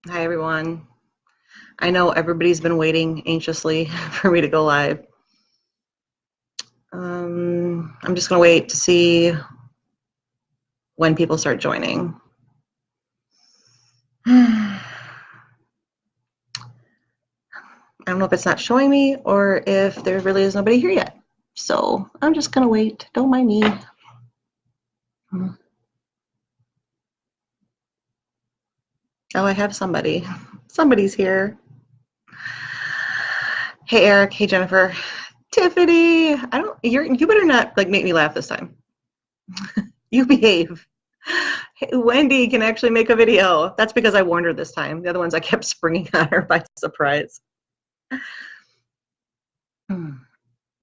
Hi, everyone. I know everybody's been waiting anxiously for me to go live. I'm just going to wait to see when people start joining. I don't know if it's not showing me or if there really is nobody here yet. So I'm just going to wait. Don't mind me. Oh, I have somebody. Somebody's here. Hey, Eric. Hey, Jennifer. Tiffany. You better not like make me laugh this time. You behave. Hey, Wendy can actually make a video. That's because I warned her this time. The other ones I kept springing on her by surprise. I'm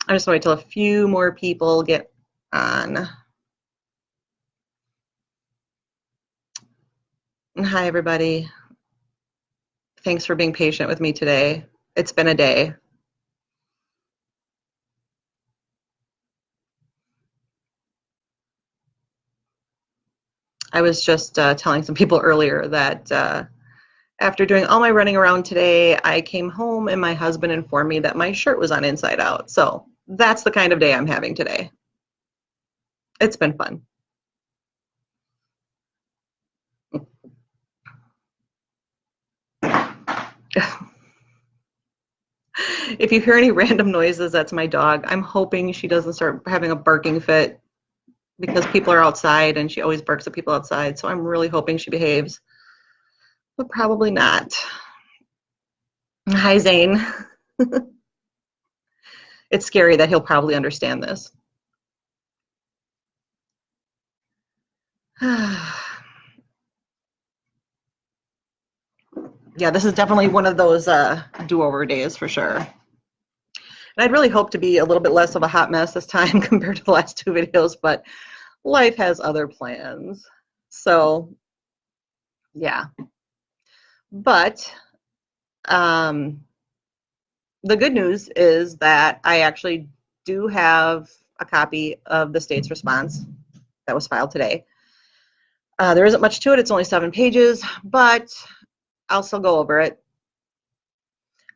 just going to wait till a few more people get on. Hi, everybody. Thanks for being patient with me today. It's been a day. I was just telling some people earlier that after doing all my running around today, I came home and my husband informed me that my shirt was on inside out. So that's the kind of day I'm having today. It's been fun. If you hear any random noises, that's my dog. I'm hoping she doesn't start having a barking fit because people are outside and she always barks at people outside. So I'm really hoping she behaves, but probably not. Hi, Zane. It's scary that he'll probably understand this. Yeah, this is definitely one of those do-over days for sure. And I'd really hope to be a little bit less of a hot mess this time compared to the last two videos, but life has other plans. So, yeah. But the good news is that I actually do have a copy of the state's response that was filed today. There isn't much to it. It's only 7 pages, but I'll still go over it.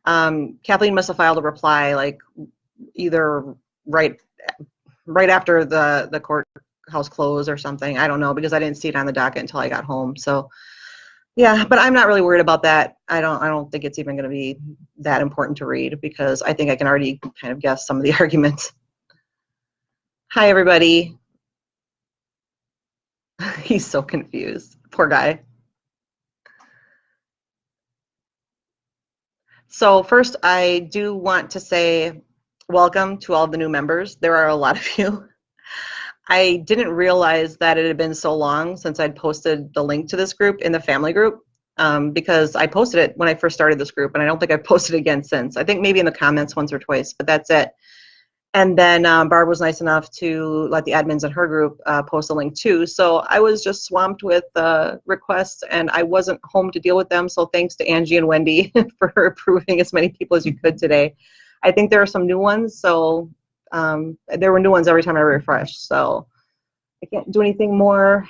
Kathleen must have filed a reply like either right after the courthouse closed or something. I don't know because I didn't see it on the docket until I got home. So yeah, but I'm not really worried about that. I don't think it's even going to be that important to read because I think I can already kind of guess some of the arguments. Hi, everybody. He's so confused. Poor guy. So first, I do want to say welcome to all of the new members. There are a lot of you. I didn't realize that it had been so long since I'd posted the link to this group in the family group because I posted it when I first started this group, and I don't think I've posted it again since. I think maybe in the comments once or twice, but that's it. And then Barb was nice enough to let the admins in her group post a link too. So I was just swamped with requests, and I wasn't home to deal with them. So thanks to Angie and Wendy for approving as many people as you could today. I think there are some new ones, so there were new ones every time I refreshed. So I can't do anything more.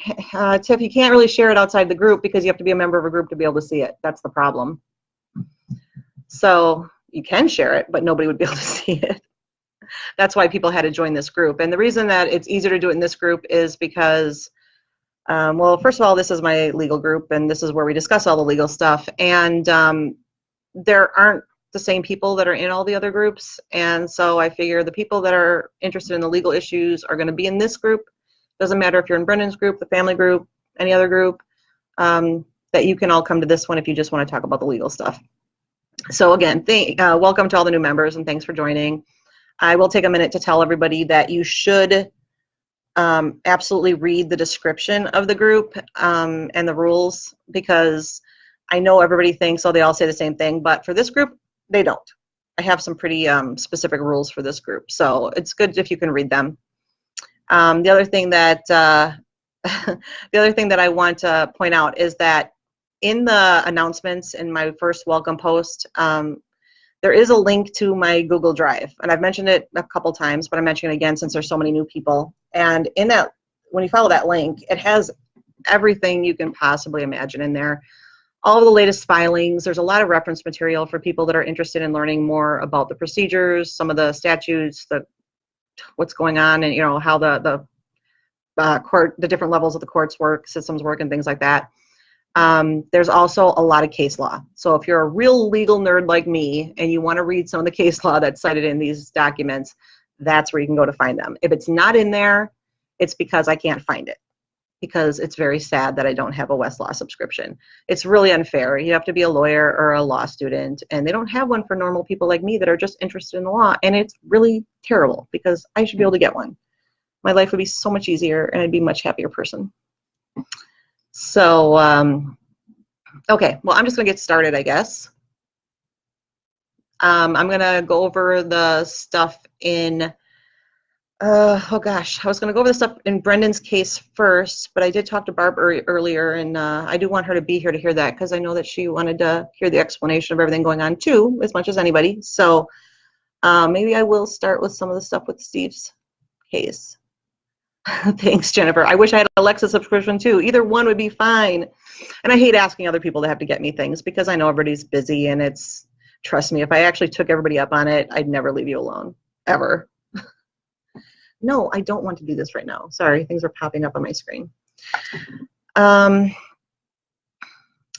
Tiff, you can't really share it outside the group because you have to be a member of a group to be able to see it. That's the problem. So you can share it, but nobody would be able to see it. That's why people had to join this group. And the reason that it's easier to do it in this group is because, well, first of all, this is my legal group, and this is where we discuss all the legal stuff. And there aren't the same people that are in all the other groups. And so I figure the people that are interested in the legal issues are going to be in this group. Doesn't matter if you're in Brendan's group, the family group, any other group, that you can all come to this one if you just want to talk about the legal stuff. So again, welcome to all the new members, and thanks for joining. I will take a minute to tell everybody that you should absolutely read the description of the group and the rules, because I know everybody thinks, oh, they all say the same thing, but for this group, they don't. I have some pretty specific rules for this group, so it's good if you can read them. The other thing that I want to point out is that in the announcements in my first welcome post, there is a link to my Google Drive, and I've mentioned it a couple times, but I'm mentioning it again since there's so many new people. And in that, when you follow that link, it has everything you can possibly imagine in there. All the latest filings. There's a lot of reference material for people that are interested in learning more about the procedures, some of the statutes, what's going on, and how the different levels of the courts work, systems work, and things like that. There's also a lot of case law. So if you're a real legal nerd like me and you want to read some of the case law that's cited in these documents, that's where you can go to find them. If it's not in there, it's because I can't find it, because it's very sad that I don't have a Westlaw subscription. It's really unfair. You have to be a lawyer or a law student, and they don't have one for normal people like me that are just interested in the law, and it's really terrible because I should be able to get one. My life would be so much easier, and I'd be a much happier person. So, okay, well, I'm just going to get started, I guess. I'm going to go over the stuff in oh gosh, I was going to go over the stuff in Brendan's case first, but I did talk to Barb earlier, and I do want her to be here to hear that, because I know that she wanted to hear the explanation of everything going on too, as much as anybody. So maybe I will start with some of the stuff with Steve's case. Thanks, Jennifer. I wish I had an Alexa subscription too. Either one would be fine. And I hate asking other people to have to get me things, because I know everybody's busy, and trust me, if I actually took everybody up on it, I'd never leave you alone, ever. No, I don't want to do this right now. Sorry, things are popping up on my screen. Okay,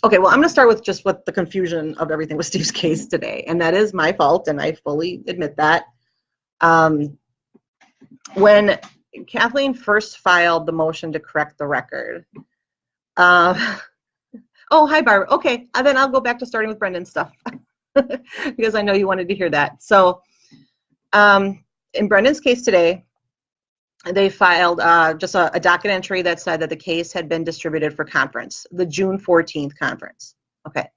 well, I'm going to start with just what the confusion of everything with Steve's case today, and that is my fault, and I fully admit that. When Kathleen first filed the motion to correct the record, oh, hi, Barbara. Okay, then I'll go back to starting with Brendan's stuff, because I know you wanted to hear that. So in Brendan's case today, they filed just a docket entry that said that the case had been distributed for conference, the June 14th conference. Okay,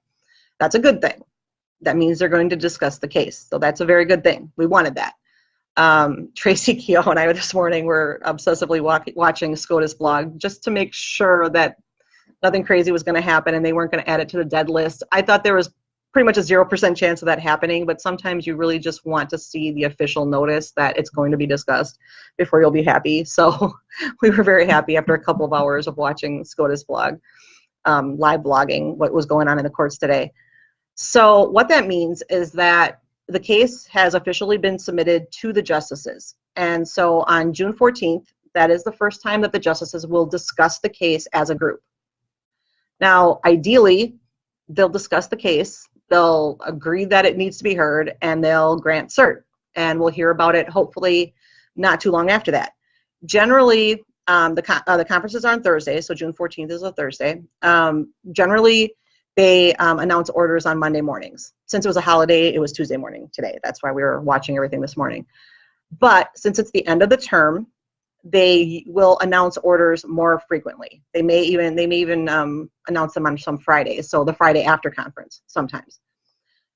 that's a good thing. That means they're going to discuss the case. So that's a very good thing. We wanted that. Tracy Keogh and I this morning were obsessively watching SCOTUS blog just to make sure that nothing crazy was going to happen and they weren't going to add it to the dead list. I thought there was pretty much a 0% chance of that happening, but sometimes you really just want to see the official notice that it's going to be discussed before you'll be happy. So we were very happy after a couple of hours of watching SCOTUS blog, live blogging what was going on in the courts today. So what that means is that the case has officially been submitted to the justices. And so on June 14th, that is the first time that the justices will discuss the case as a group. Now, ideally, they'll discuss the case, they'll agree that it needs to be heard, and they'll grant cert. And we'll hear about it hopefully not too long after that. Generally, the conferences are on Thursday, so June 14th is a Thursday. Generally, they announce orders on Monday mornings. Since it was a holiday, it was Tuesday morning today. That's why we were watching everything this morning. But since it's the end of the term, they will announce orders more frequently. They may even announce them on some Fridays, so the Friday after conference sometimes.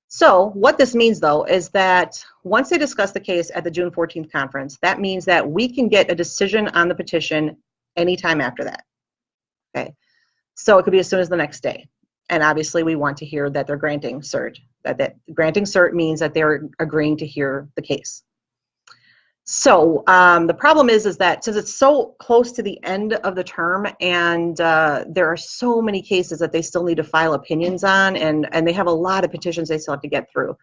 So what this means, though, is that once they discuss the case at the June 14th conference, that means that we can get a decision on the petition anytime after that. Okay, so it could be as soon as the next day. And obviously, we want to hear that they're granting cert. That granting cert means that they're agreeing to hear the case. So the problem is that since it's so close to the end of the term, and there are so many cases that they still need to file opinions on, and they have a lot of petitions they still have to get through,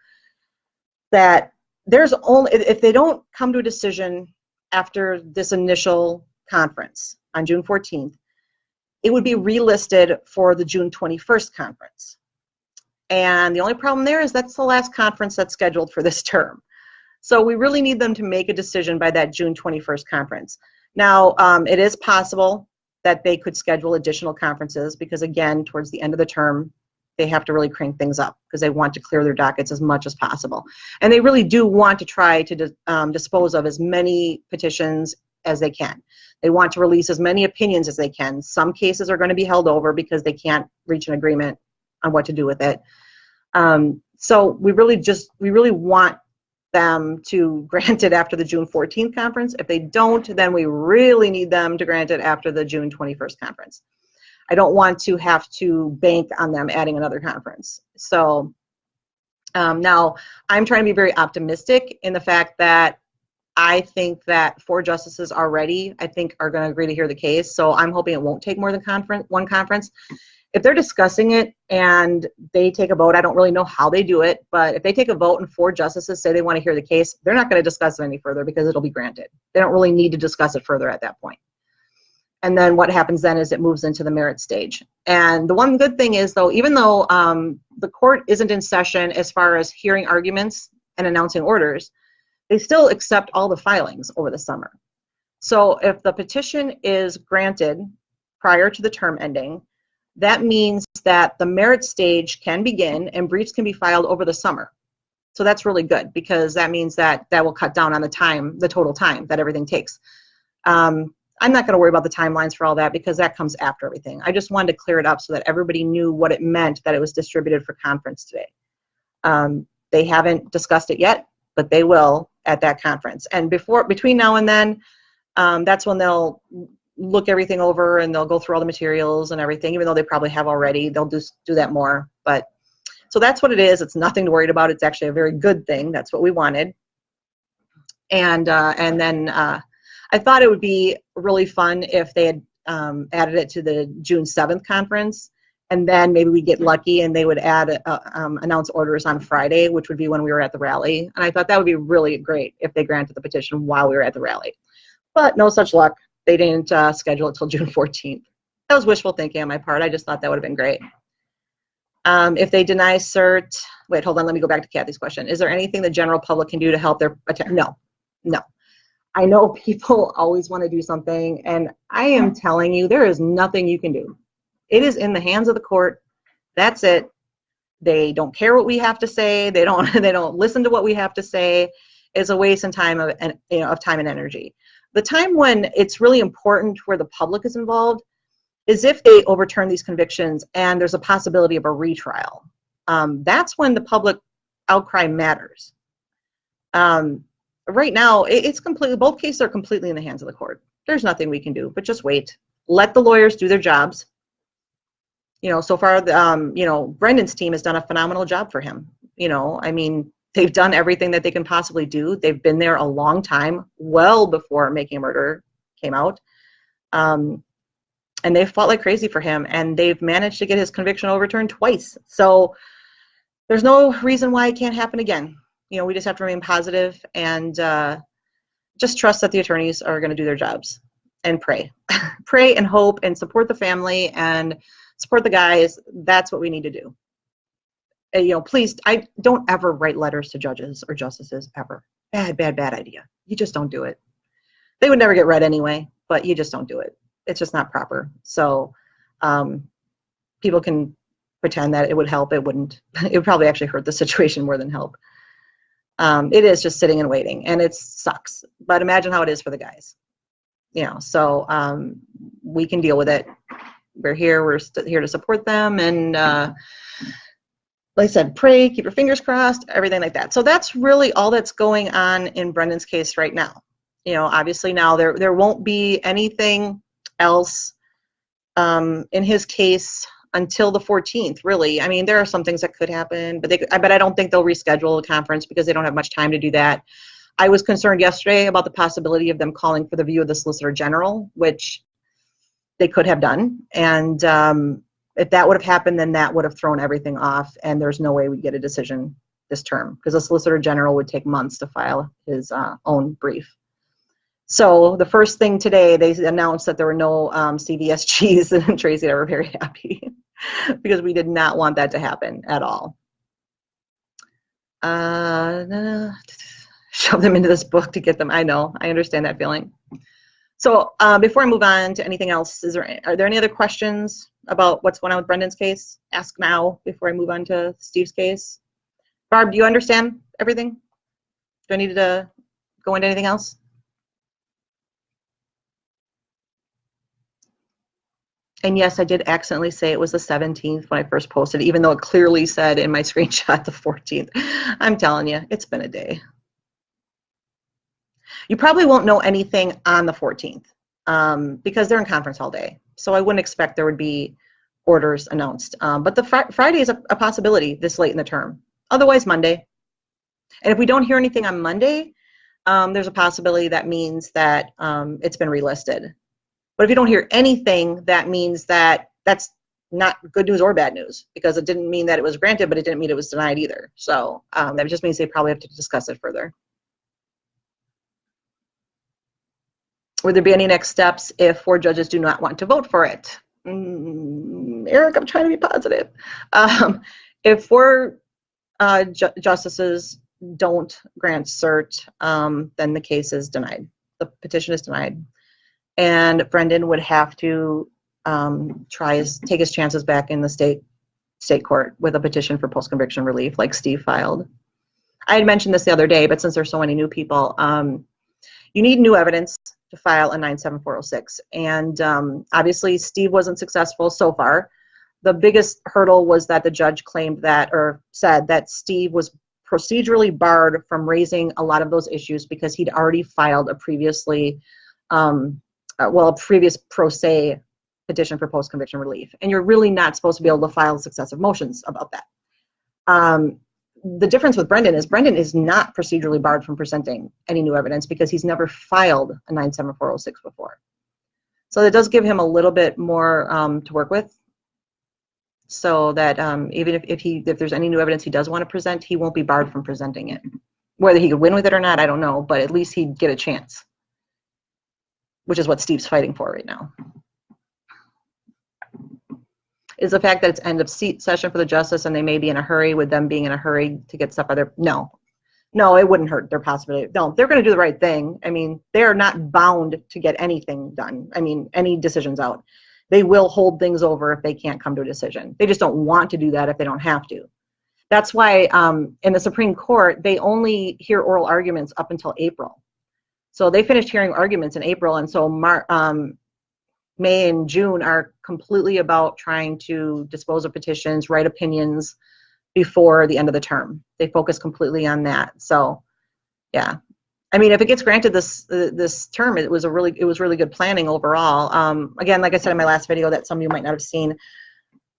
that there's only, if they don't come to a decision after this initial conference on June 14th, it would be relisted for the June 21st conference. And the only problem there is that's the last conference that's scheduled for this term. So we really need them to make a decision by that June 21st conference. Now, it is possible that they could schedule additional conferences because, again, towards the end of the term, they have to really crank things up because they want to clear their dockets as much as possible. And they really do want to try to dispose of as many petitions as they can. They want to release as many opinions as they can. Some cases are going to be held over because they can't reach an agreement on what to do with it. So we really want them to grant it after the June 14th conference. If they don't, then we really need them to grant it after the June 21st conference. I don't want to have to bank on them adding another conference. So now I'm trying to be very optimistic in the fact that I think that 4 justices already, I think, are going to agree to hear the case. So I'm hoping it won't take more than one conference. If they're discussing it and they take a vote, I don't really know how they do it, but if they take a vote and 4 justices say they want to hear the case, they're not going to discuss it any further because it'll be granted. They don't really need to discuss it further at that point. And then what happens then is it moves into the merit stage. And the one good thing is, though, even though the court isn't in session as far as hearing arguments and announcing orders, they still accept all the filings over the summer. So if the petition is granted prior to the term ending, that means that the merit stage can begin and briefs can be filed over the summer. So that's really good because that means that that will cut down on the time, the total time that everything takes. I'm not going to worry about the timelines for all that because that comes after everything. I just wanted to clear it up so that everybody knew what it meant that it was distributed for conference today. They haven't discussed it yet, but they will at that conference. And between now and then, that's when they'll look everything over and they'll go through all the materials and everything, even though they probably have already. They'll do that more. But so that's what it is. It's nothing to worry about. It's actually a very good thing. That's what we wanted. And then I thought it would be really fun if they had added it to the June 7th conference, and then maybe we get lucky and they would add announce orders on Friday, which would be when we were at the rally. And I thought that would be really great if they granted the petition while we were at the rally. But no such luck. They didn't schedule it till June 14th. That was wishful thinking on my part. I just thought that would have been great. If they deny cert, wait, hold on, let me go back to Kathy's question. Is there anything the general public can do to help their No. I know people always want to do something, and I am telling you, there is nothing you can do. It is in the hands of the court. That's it. They don't care what we have to say. They don't listen to what we have to say. It's a waste of time of time and energy. The time when it's really important where the public is involved is if they overturn these convictions and there's a possibility of a retrial. That's when the public outcry matters. Right now, it's completely, both cases are completely in the hands of the court. There's nothing we can do, but just wait. Let the lawyers do their jobs. So far, Brendan's team has done a phenomenal job for him. I mean, they've done everything that they can possibly do. They've been there a long time, well before Making a Murder came out. And they've fought like crazy for him, and they've managed to get his conviction overturned twice. So there's no reason why it can't happen again. We just have to remain positive and just trust that the attorneys are going to do their jobs and pray. Pray and hope and support the family and support the guys. That's what we need to do. Please, I don't ever write letters to judges or justices, ever. Bad idea. You just don't do it. They would never get read anyway, but you just don't do it. It's just not proper. So people can pretend that it would help. It wouldn't. It would probably actually hurt the situation more than help. It is just sitting and waiting, and it sucks. But imagine how it is for the guys. So we can deal with it. We're here. We're here to support them, and like I said, pray, keep your fingers crossed, everything like that. So that's really all that's going on in Brendan's case right now. Obviously now there won't be anything else in his case until the 14th, really. I mean, there are some things that could happen, but I don't think they'll reschedule the conference because they don't have much time to do that. I was concerned yesterday about the possibility of them calling for the view of the Solicitor General, which they could have done. And if that would have happened, then that would have thrown everything off, and there's no way we'd get a decision this term because the Solicitor General would take months to file his own brief. So the first thing today, they announced that there were no CVSGs, and Tracy and I were very happy because we did not want that to happen at all. Shove them into this book to get them. I know, I understand that feeling. So before I move on to anything else, are there any other questions about what's going on with Brendan's case? Ask now before I move on to Steve's case. Barb, do you understand everything? Do I need to go into anything else? And yes, I did accidentally say it was the 17th when I first posted, even though it clearly said in my screenshot the 14th. I'm telling you, it's been a day. You probably won't know anything on the 14th because they're in conference all day. So I wouldn't expect there would be orders announced. But the Friday is a possibility this late in the term. Otherwise, Monday. And if we don't hear anything on Monday, there's a possibility that means that it's been relisted. But if you don't hear anything, that means that that's not good news or bad news, because it didn't mean that it was granted, but it didn't mean it was denied either. So that just means they probably have to discuss it further. Would there be any next steps if 4 judges do not want to vote for it? Eric, I'm trying to be positive. If 4 justices don't grant cert, then the case is denied. The petition is denied. And Brendan would have to take his chances back in the state court with a petition for post-conviction relief like Steve filed. I had mentioned this the other day, but since there's so many new people, you need new evidence to file a 97406. And obviously Steve wasn't successful so far. The biggest hurdle was that the judge claimed that, or said that Steve was procedurally barred from raising a lot of those issues because he'd already filed a previously, a previous pro se petition for post-conviction relief. And you're really not supposed to be able to file successive motions about that. The difference with Brendan is not procedurally barred from presenting any new evidence because he's never filed a 97406 before. So that does give him a little bit more to work with, so that even if there's any new evidence he does want to present, he won't be barred from presenting it. Whether he could win with it or not, I don't know, but at least he'd get a chance, which is what Steve's fighting for right now. Is the fact that it's end of seat session for the justice and they may be in a hurry, with them being in a hurry to get stuff other? No, it wouldn't hurt their possibility. No, they're going to do the right thing. I mean, they're not bound to get anything done. I mean, any decisions out. They will hold things over if they can't come to a decision. They just don't want to do that if they don't have to. That's why in the Supreme Court, they only hear oral arguments up until April. So they finished hearing arguments in April, and so May and June are completely about trying to dispose of petitions, write opinions before the end of the term. They focus completely on that. So, yeah, I mean, if it gets granted this term, it was really good planning overall. Again, like I said in my last video that some of you might not have seen,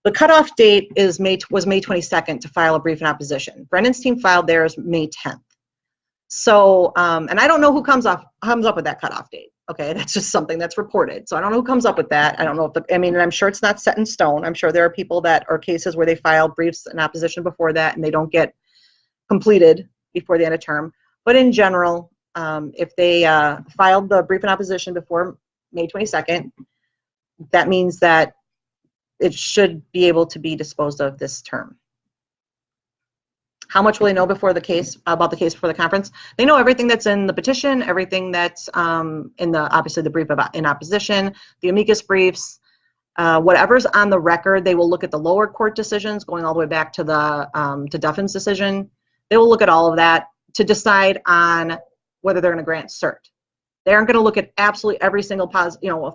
the cutoff date was May 22nd to file a brief in opposition. Brendan's team filed theirs May 10th. So, and I don't know who comes up with that cutoff date. Okay, that's just something that's reported. So I don't know who comes up with that. I don't know if and I'm sure it's not set in stone. I'm sure there are people or cases where they file briefs in opposition before that and they don't get completed before the end of term. But in general, if they filed the brief in opposition before May 22nd, that means that it should be able to be disposed of this term. How much will they know before the case, about the case before the conference? They know everything that's in the petition, everything that's obviously the brief in opposition, the amicus briefs, whatever's on the record. They will look at the lower court decisions going all the way back to to Duffin's decision. They will look at all of that to decide on whether they're going to grant cert. They aren't going to look at absolutely every single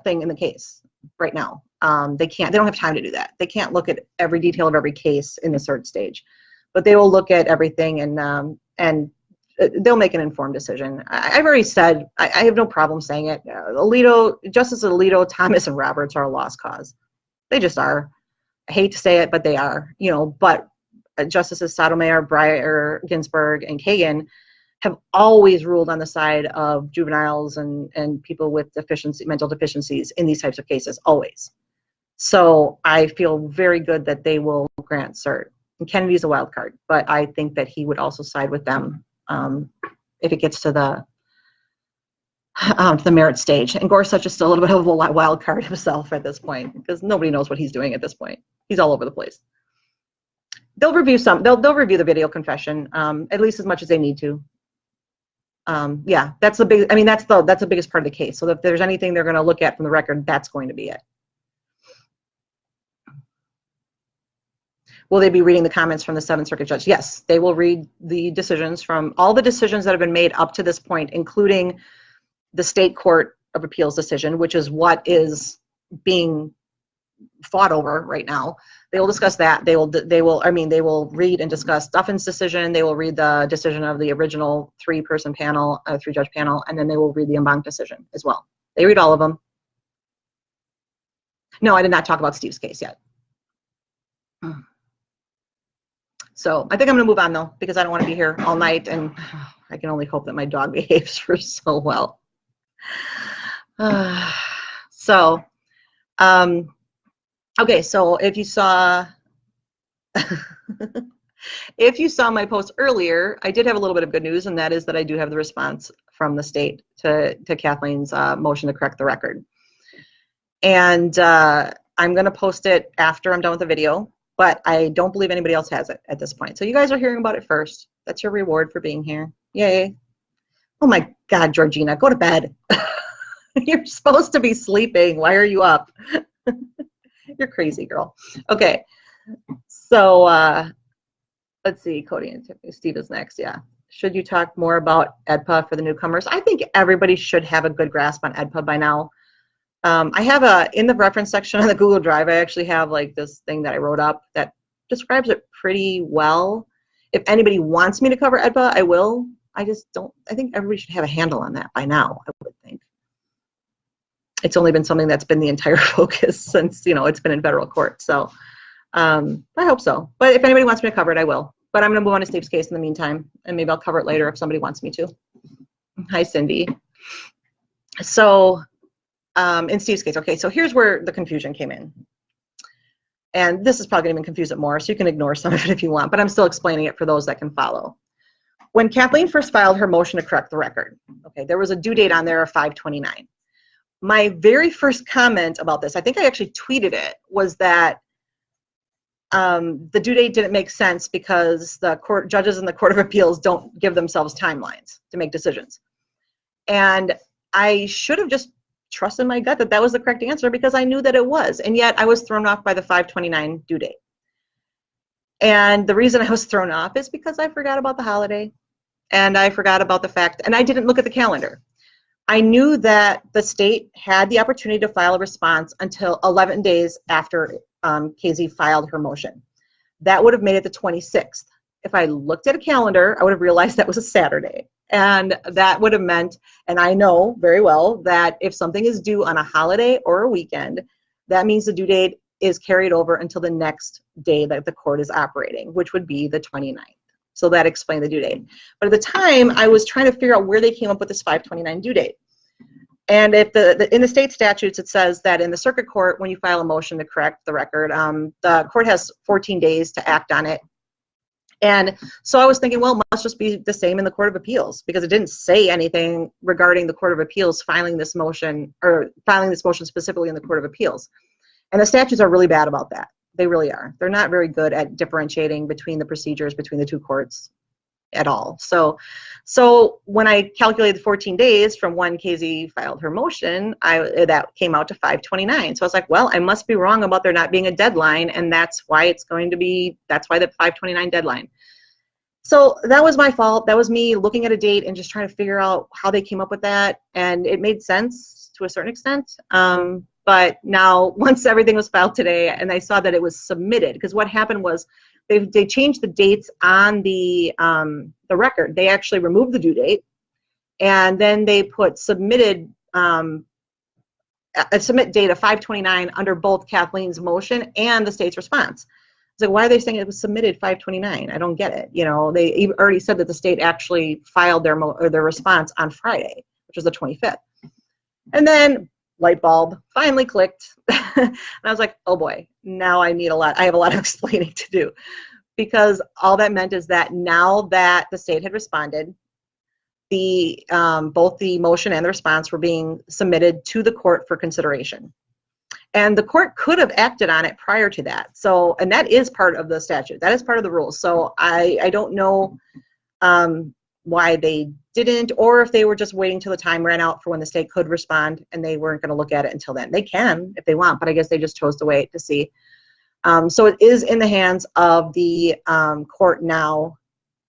thing in the case right now. They don't have time to do that. They can't look at every detail of every case in the cert stage. But they will look at everything and they'll make an informed decision. I've already said, I have no problem saying it. Justice Alito, Thomas, and Roberts are a lost cause. They just are. I hate to say it, but they are. But Justices Sotomayor, Breyer, Ginsburg, and Kagan have always ruled on the side of juveniles and people with mental deficiencies in these types of cases, always. So I feel very good that they will grant cert. And Kennedy's a wild card, but I think that he would also side with them if it gets to the merit stage. And Gorsuch is still a little bit of a wild card himself at this point because nobody knows what he's doing at this point. He's all over the place. They'll review they'll review the video confession at least as much as they need to. Yeah, that's the biggest part of the case. So if there's anything they're going to look at from the record, that's going to be it. Will they be reading the comments from the Seventh Circuit judge? Yes, they will read the decisions from all the decisions that have been made up to this point, including the State Court of Appeals decision, which is what is being fought over right now. They will discuss that. They will read and discuss Duffin's decision. They will read the decision of the original three-judge panel, and then they will read the en banc decision as well. They read all of them. No, I did not talk about Steve's case yet. So I think I'm going to move on, though, because I don't want to be here all night. And I can only hope that my dog behaves so well. So, okay, so if you saw if you saw my post earlier, I did have a little bit of good news, and that is that I do have the response from the state to Kathleen's motion to correct the record. And I'm going to post it after I'm done with the video, but I don't believe anybody else has it at this point. So you guys are hearing about it first. That's your reward for being here. Yay. Oh my God, Georgina, go to bed. You're supposed to be sleeping. Why are you up? You're crazy, girl. Okay. So let's see, Cody and Tiffany. Steve is next, yeah. Should you talk more about EDPA for the newcomers? I think everybody should have a good grasp on EDPA by now. I have in the reference section on the Google Drive, I actually have like this thing that I wrote up that describes it pretty well. If anybody wants me to cover EDPA, I will. I just don't, I think everybody should have a handle on that by now, I would think. It's only been something that's been the entire focus since, you know, it's been in federal court. So I hope so. But if anybody wants me to cover it, I will. But I'm going to move on to Steve's case in the meantime, and maybe I'll cover it later if somebody wants me to. Hi, Cindy. So in Steve's case, okay, so here's where the confusion came in. And this is probably going to even confuse it more, so you can ignore some of it if you want, but I'm still explaining it for those that can follow. When Kathleen first filed her motion to correct the record, okay, there was a due date on there of 5/29. My very first comment about this, I think I actually tweeted it, was that the due date didn't make sense because the judges in the Court of Appeals don't give themselves timelines to make decisions. And I should have just trusted my gut that that was the correct answer because I knew that it was. And yet I was thrown off by the 5/29 due date. And the reason I was thrown off is because I forgot about the holiday. And I forgot about the fact, and I didn't look at the calendar. I knew that the state had the opportunity to file a response until 11 days after KZ filed her motion. That would have made it the 26th. If I looked at a calendar, I would have realized that was a Saturday. And that would have meant, and I know very well, that if something is due on a holiday or a weekend, that means the due date is carried over until the next day that the court is operating, which would be the 29th. So that explained the due date. But at the time, I was trying to figure out where they came up with this 5/29 due date. And if in the state statutes, it says that in the circuit court, when you file a motion to correct the record, the court has 14 days to act on it. And so I was thinking, well, it must just be the same in the Court of Appeals because it didn't say anything regarding the Court of Appeals filing this motion specifically in the Court of Appeals. And the statutes are really bad about that. They really are. They're not very good at differentiating between the procedures between the two courts at all. So when I calculated the 14 days from when KZ filed her motion, that came out to 5/29. So I was like, well, I must be wrong about there not being a deadline, and that's why it's going to be, that's why the 5/29 deadline. So that was my fault. That was me looking at a date and just trying to figure out how they came up with that, and it made sense to a certain extent. But now, once everything was filed today, and I saw that it was submitted, because what happened was they changed the dates on the record. They actually removed the due date, and then they put submitted a submit date of 5/29 under both Kathleen's motion and the state's response. It's like, why are they saying it was submitted 5/29? I don't get it. You know, they already said that the state actually filed their response on Friday, which was the 25th, and then light bulb finally clicked. And I was like, oh boy, now I have a lot of explaining to do, because all that meant is that now that the state had responded, both the motion and the response were being submitted to the court for consideration. And the court could have acted on it prior to that. So, and that is part of the statute. That is part of the rules. So I don't know why they didn't, or if they were just waiting till the time ran out for when the state could respond and they weren't going to look at it until then. They can if they want, but I guess they just chose to wait to see. So it is in the hands of the court now,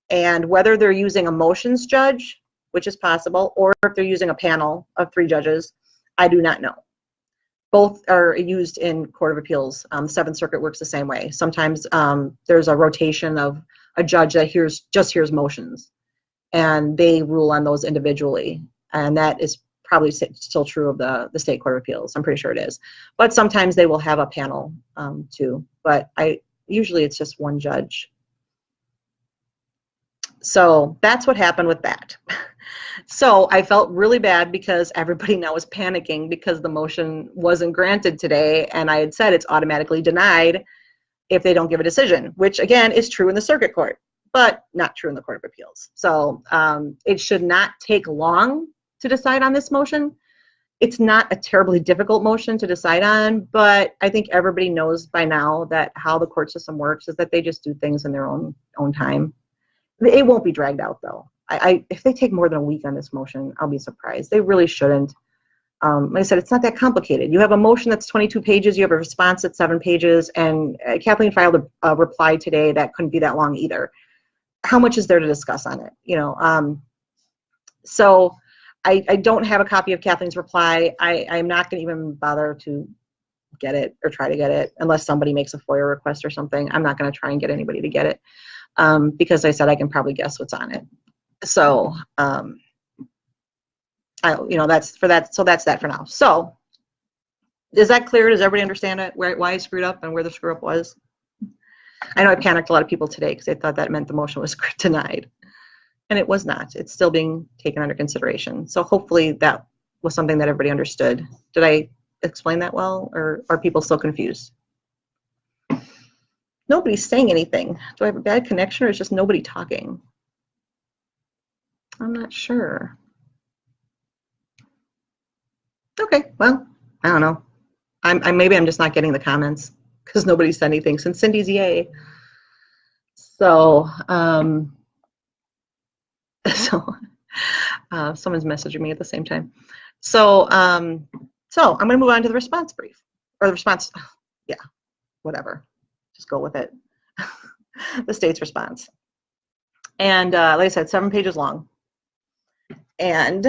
and whether they're using a motions judge, which is possible, or if they're using a panel of 3 judges, I do not know. Both are used in Court of Appeals. Seventh Circuit works the same way. Sometimes there's a rotation of a judge that just hears motions, and they rule on those individually. And that is probably still true of the State Court of Appeals. I'm pretty sure it is. But sometimes they will have a panel too. But usually it's just one judge. So that's what happened with that. So I felt really bad because everybody now was panicking because the motion wasn't granted today, and I had said it's automatically denied if they don't give a decision, which again is true in the circuit court, but not true in the Court of Appeals. So it should not take long to decide on this motion. It's not a terribly difficult motion to decide on, but I think everybody knows by now that how the court system works is that they just do things in their own time. It won't be dragged out though. If they take more than a week on this motion, I'll be surprised. They really shouldn't. Like I said, it's not that complicated. You have a motion that's 22 pages, you have a response that's 7 pages, and Kathleen filed a reply today that couldn't be that long either. How much is there to discuss on it? You know, so I don't have a copy of Kathleen's reply. I'm not going to even bother to get it or try to get it unless somebody makes a FOIA request or something. I'm not going to try and get anybody to get it because I said I can probably guess what's on it. So, that's for that. So that's that for now. So is that clear? Does everybody understand it? Why I screwed up and where the screw up was? I know I panicked a lot of people today because they thought that meant the motion was denied. And it was not. It's still being taken under consideration. So hopefully that was something that everybody understood. Did I explain that well, or are people still confused? Nobody's saying anything. Do I have a bad connection, or is just nobody talking? I'm not sure. Okay, well, I don't know. Maybe I'm just not getting the comments because nobody said anything since Cindy's yay. So, someone's messaging me at the same time. So I'm going to move on to the response brief, or the response, yeah, whatever. Just go with it. The state's response. And like I said, 7 pages long. And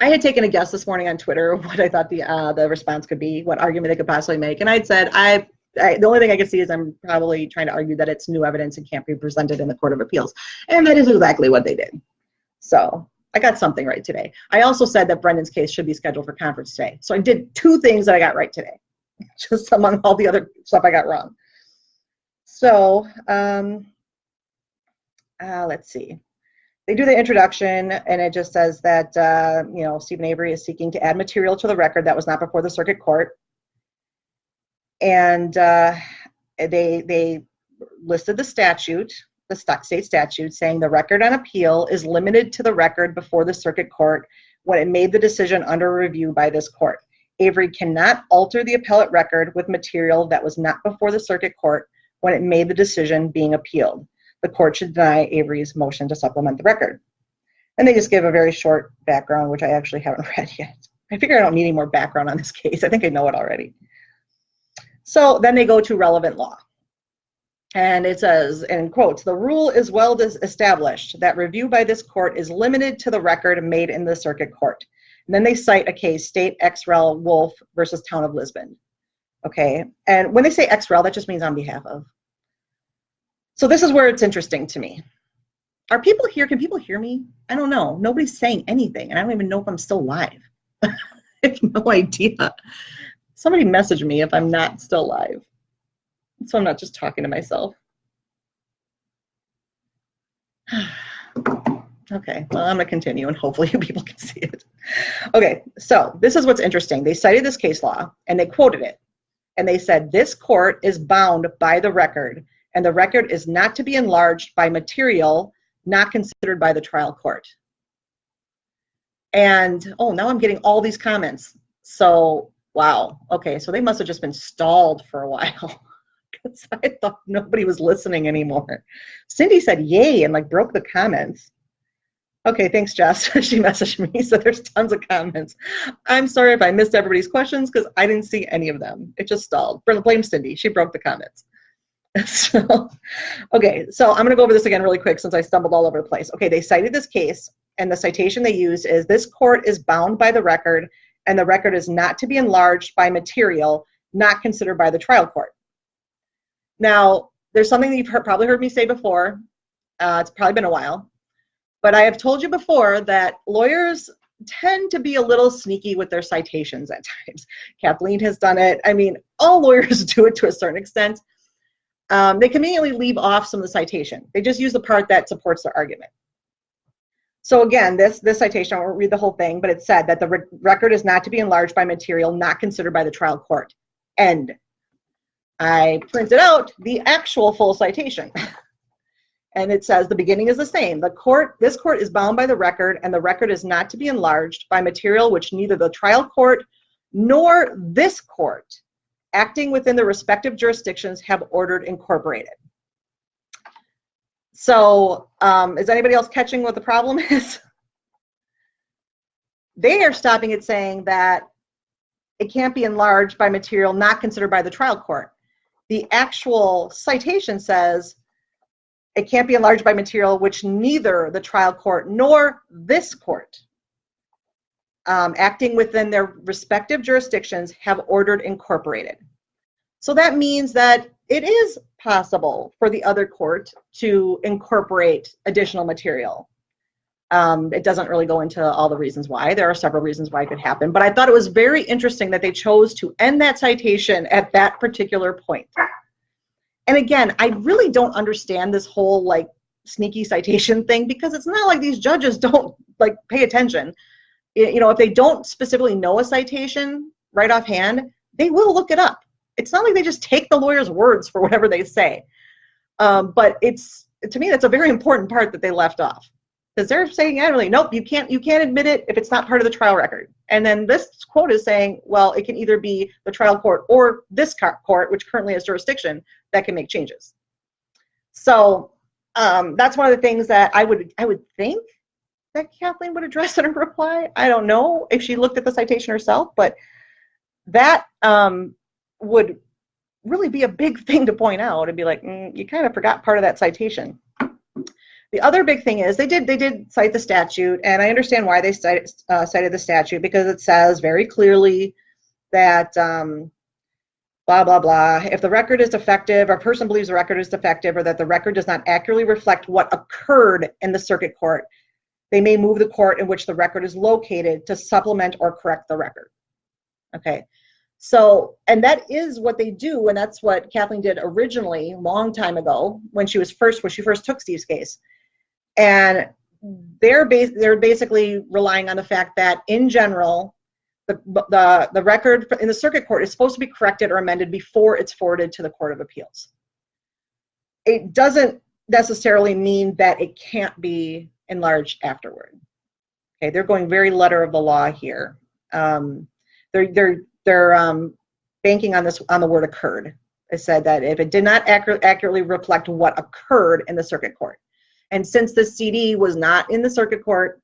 I had taken a guess this morning on Twitter what I thought the response could be, what argument they could possibly make. And I'd said, the only thing I could see is I'm probably trying to argue that it's new evidence and can't be presented in the Court of Appeals. And that is exactly what they did. So I got something right today. I also said that Brendan's case should be scheduled for conference today. So I did 2 things that I got right today, just among all the other stuff I got wrong. So let's see. They do the introduction, and it just says that, Stephen Avery is seeking to add material to the record that was not before the circuit court. And they listed the statute, the state statute, saying the record on appeal is limited to the record before the circuit court when it made the decision under review by this court. Avery cannot alter the appellate record with material that was not before the circuit court when it made the decision being appealed. The court should deny Avery's motion to supplement the record. And they just give a very short background, which I actually haven't read yet. I figure I don't need any more background on this case. I think I know it already. So then they go to relevant law. And it says, in quotes, the rule is well established that review by this court is limited to the record made in the circuit court. And then they cite a case, State ex rel Wolf versus Town of Lisbon. Okay, and when they say ex rel, that just means on behalf of. So this is where it's interesting to me. Are people here? Can people hear me? I don't know. Nobody's saying anything, and I don't even know if I'm still live. I have no idea. Somebody message me if I'm not still live, so I'm not just talking to myself. Okay, well, I'm going to continue, and hopefully people can see it. Okay, so this is what's interesting. They cited this case law, and they quoted it, and they said, this court is bound by the record, and the record is not to be enlarged by material not considered by the trial court. And, oh, now I'm getting all these comments. So, wow. Okay, so they must have just been stalled for a while because I thought nobody was listening anymore. Cindy said yay and like broke the comments. Okay, thanks, Jess. She messaged me, so there's tons of comments. I'm sorry if I missed everybody's questions because I didn't see any of them. It just stalled. Blame Cindy. She broke the comments. So, okay, so I'm going to go over this again really quick since I stumbled all over the place. Okay, they cited this case, and the citation they used is, this court is bound by the record, and the record is not to be enlarged by material not considered by the trial court. Now, there's something that you've probably heard me say before. It's probably been a while. But I have told you before that lawyers tend to be a little sneaky with their citations at times. Kathleen has done it. I mean, all lawyers do it to a certain extent. they conveniently leave off some of the citation. They just use the part that supports their argument. So again, this citation, I won't read the whole thing, but it said that the record is not to be enlarged by material not considered by the trial court. End. I printed out the actual full citation. And it says the beginning is the same. This court is bound by the record, and the record is not to be enlarged by material which neither the trial court nor this court, acting within the respective jurisdictions, have ordered incorporated. So is anybody else catching what the problem is? They are stopping it saying that it can't be enlarged by material not considered by the trial court. The actual citation says it can't be enlarged by material which neither the trial court nor this court, acting within their respective jurisdictions, have ordered incorporated. So that means that it is possible for the other court to incorporate additional material. It doesn't really go into all the reasons why. There are several reasons why it could happen, but I thought it was very interesting that they chose to end that citation at that particular point. And again, I really don't understand this whole like sneaky citation thing, because it's not like these judges don't like pay attention. You know, if they don't specifically know a citation right offhand, they will look it up. It's not like they just take the lawyer's words for whatever they say. But to me, that's a very important part that they left off, because they're saying annually, nope, you can't admit it if it's not part of the trial record. And then this quote is saying, well, it can either be the trial court or this court, which currently has jurisdiction, that can make changes. So that's one of the things that I would think that Kathleen would address in her reply. I don't know if she looked at the citation herself, but that would really be a big thing to point out and be like, you kind of forgot part of that citation. The other big thing is they did cite the statute, and I understand why they cited the statute, because it says very clearly that blah, blah, blah. If the record is defective, or a person believes the record is defective, or that the record does not accurately reflect what occurred in the circuit court, they may move the court in which the record is located to supplement or correct the record. Okay. So, and that is what they do, and that's what Kathleen did originally, a long time ago, when she first took Steve's case. And they're basically relying on the fact that, in general, the record in the circuit court is supposed to be corrected or amended before it's forwarded to the Court of Appeals. It doesn't necessarily mean that it can't be enlarged afterward. Okay, they're going very letter of the law here. They're banking on the word occurred. They said that if it did not accurately reflect what occurred in the circuit court. And since the CD was not in the circuit court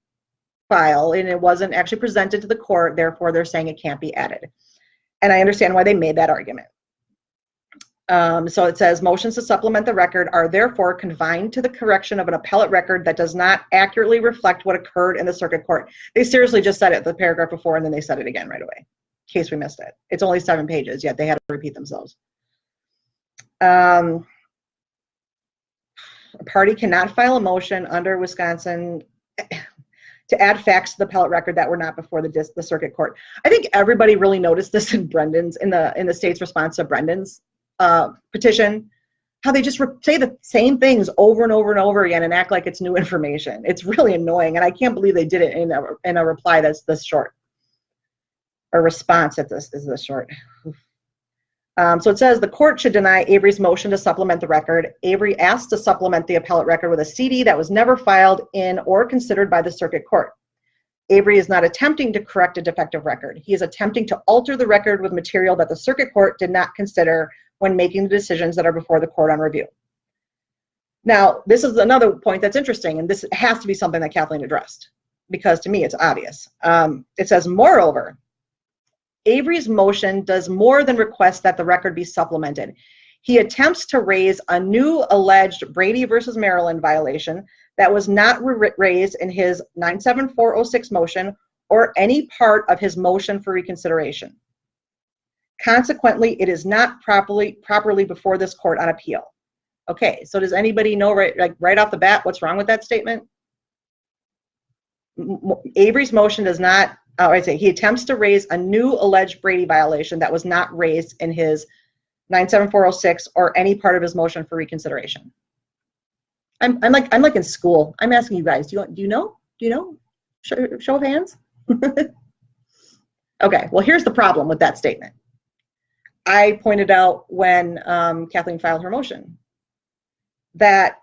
file and it wasn't actually presented to the court, therefore they're saying it can't be added. And I understand why they made that argument. So it says motions to supplement the record are therefore confined to the correction of an appellate record that does not accurately reflect what occurred in the circuit court. They seriously just said it the paragraph before, and then they said it again right away, in case we missed it. It's only 7 pages, yet they had to repeat themselves. A party cannot file a motion under Wisconsin to add facts to the appellate record that were not before the circuit court. I think everybody really noticed this in the state's response to Brendan's petition, how they just say the same things over and over and over again and act like it's new information. It's really annoying, and I can't believe they did it in a reply that's this short, or response that is this short. So it says the court should deny Avery's motion to supplement the record. Avery asked to supplement the appellate record with a CD that was never filed in or considered by the circuit court. Avery is not attempting to correct a defective record. He is attempting to alter the record with material that the circuit court did not consider when making the decisions that are before the court on review. Now, this is another point that's interesting, and this has to be something that Kathleen addressed, because to me it's obvious. It says, moreover, Avery's motion does more than request that the record be supplemented. He attempts to raise a new alleged Brady versus Maryland violation that was not raised in his 97406 motion or any part of his motion for reconsideration. Consequently, it is not properly before this court on appeal. Okay, so does anybody know right off the bat what's wrong with that statement? Avery's motion does not, he attempts to raise a new alleged Brady violation that was not raised in his 97406, or any part of his motion for reconsideration? I'm like in school. I'm asking you guys. Do you know? Show of hands. Okay. Well, here's the problem with that statement. I pointed out when Kathleen filed her motion that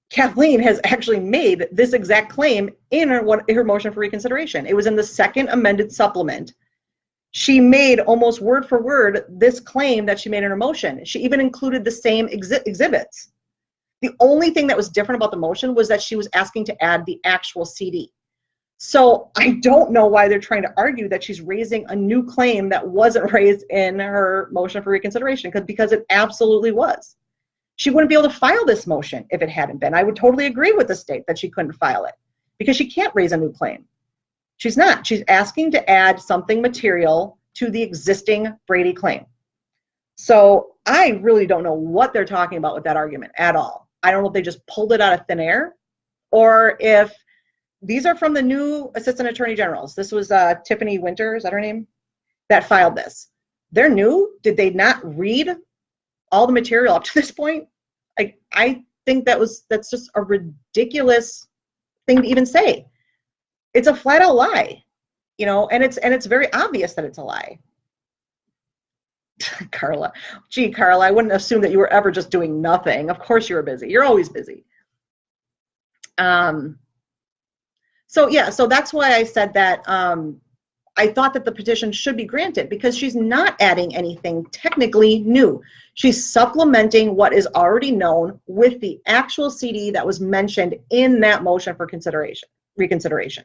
Kathleen has actually made this exact claim in her motion for reconsideration. It was in the second amended supplement. She made almost word for word this claim that she made in her motion. She even included the same exhibits. The only thing that was different about the motion was that she was asking to add the actual CD. So I don't know why they're trying to argue that she's raising a new claim that wasn't raised in her motion for reconsideration, because it absolutely was. She wouldn't be able to file this motion if it hadn't been. I would totally agree with the state that she couldn't file it because she can't raise a new claim. She's not. She's asking to add something material to the existing Brady claim. So I really don't know what they're talking about with that argument at all. I don't know if they just pulled it out of thin air, or if these are from the new assistant attorney generals. This was Tiffany Winter, is that her name? That filed this. They're new. Did they not read all the material up to this point? I think that's just a ridiculous thing to even say. It's a flat out lie, and it's very obvious that it's a lie. Carla, gee, Carla, I wouldn't assume that you were ever just doing nothing. Of course you were busy. You're always busy. So that's why I said that I thought that the petition should be granted, because she's not adding anything technically new. She's supplementing what is already known with the actual CD that was mentioned in that motion for reconsideration.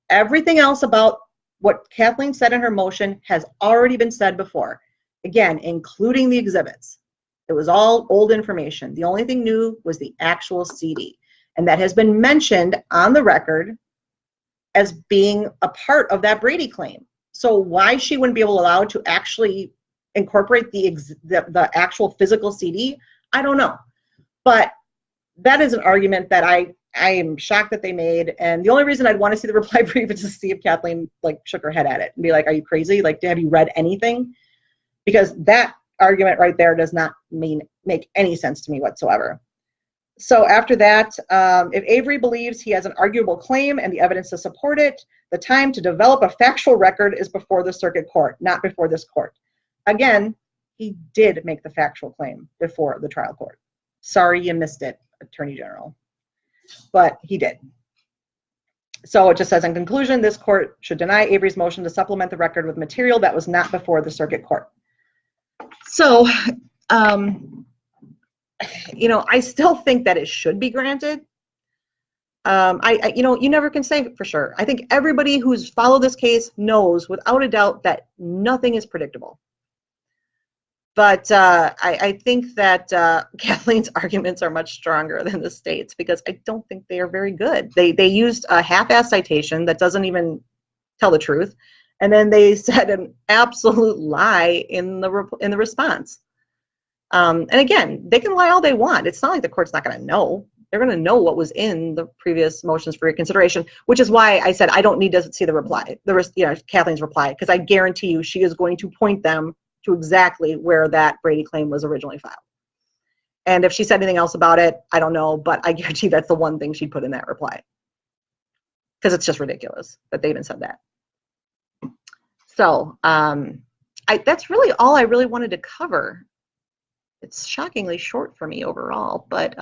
Everything else about what Kathleen said in her motion has already been said before. Again, including the exhibits. It was all old information. The only thing new was the actual CD. And that has been mentioned on the record as being a part of that Brady claim. So why she wouldn't be allowed to actually incorporate the actual physical CD, I don't know. But that is an argument that I am shocked that they made. And the only reason I'd want to see the reply brief is to see if Kathleen shook her head at it and be like, are you crazy? Have you read anything? Because that argument right there does not make any sense to me whatsoever. So after that, if Avery believes he has an arguable claim and the evidence to support it, the time to develop a factual record is before the circuit court, not before this court. Again, he did make the factual claim before the trial court. Sorry you missed it, Attorney General. But he did. So it just says, in conclusion, this court should deny Avery's motion to supplement the record with material that was not before the circuit court. So, I still think that it should be granted. You never can say for sure. I think everybody who's followed this case knows without a doubt that nothing is predictable. But I think that Kathleen's arguments are much stronger than the state's, because I don't think they are very good. They used a half-assed citation that doesn't even tell the truth, and then they said an absolute lie in the response. And again, they can lie all they want. It's not like the court's not going to know. They're going to know what was in the previous motions for reconsideration, which is why I said I don't need to see the reply, Kathleen's reply, because I guarantee you she is going to point them to exactly where that Brady claim was originally filed. And if she said anything else about it, I don't know, but I guarantee that's the one thing she'd put in that reply, because it's just ridiculous that they even said that. So that's really all I really wanted to cover. It's shockingly short for me overall, but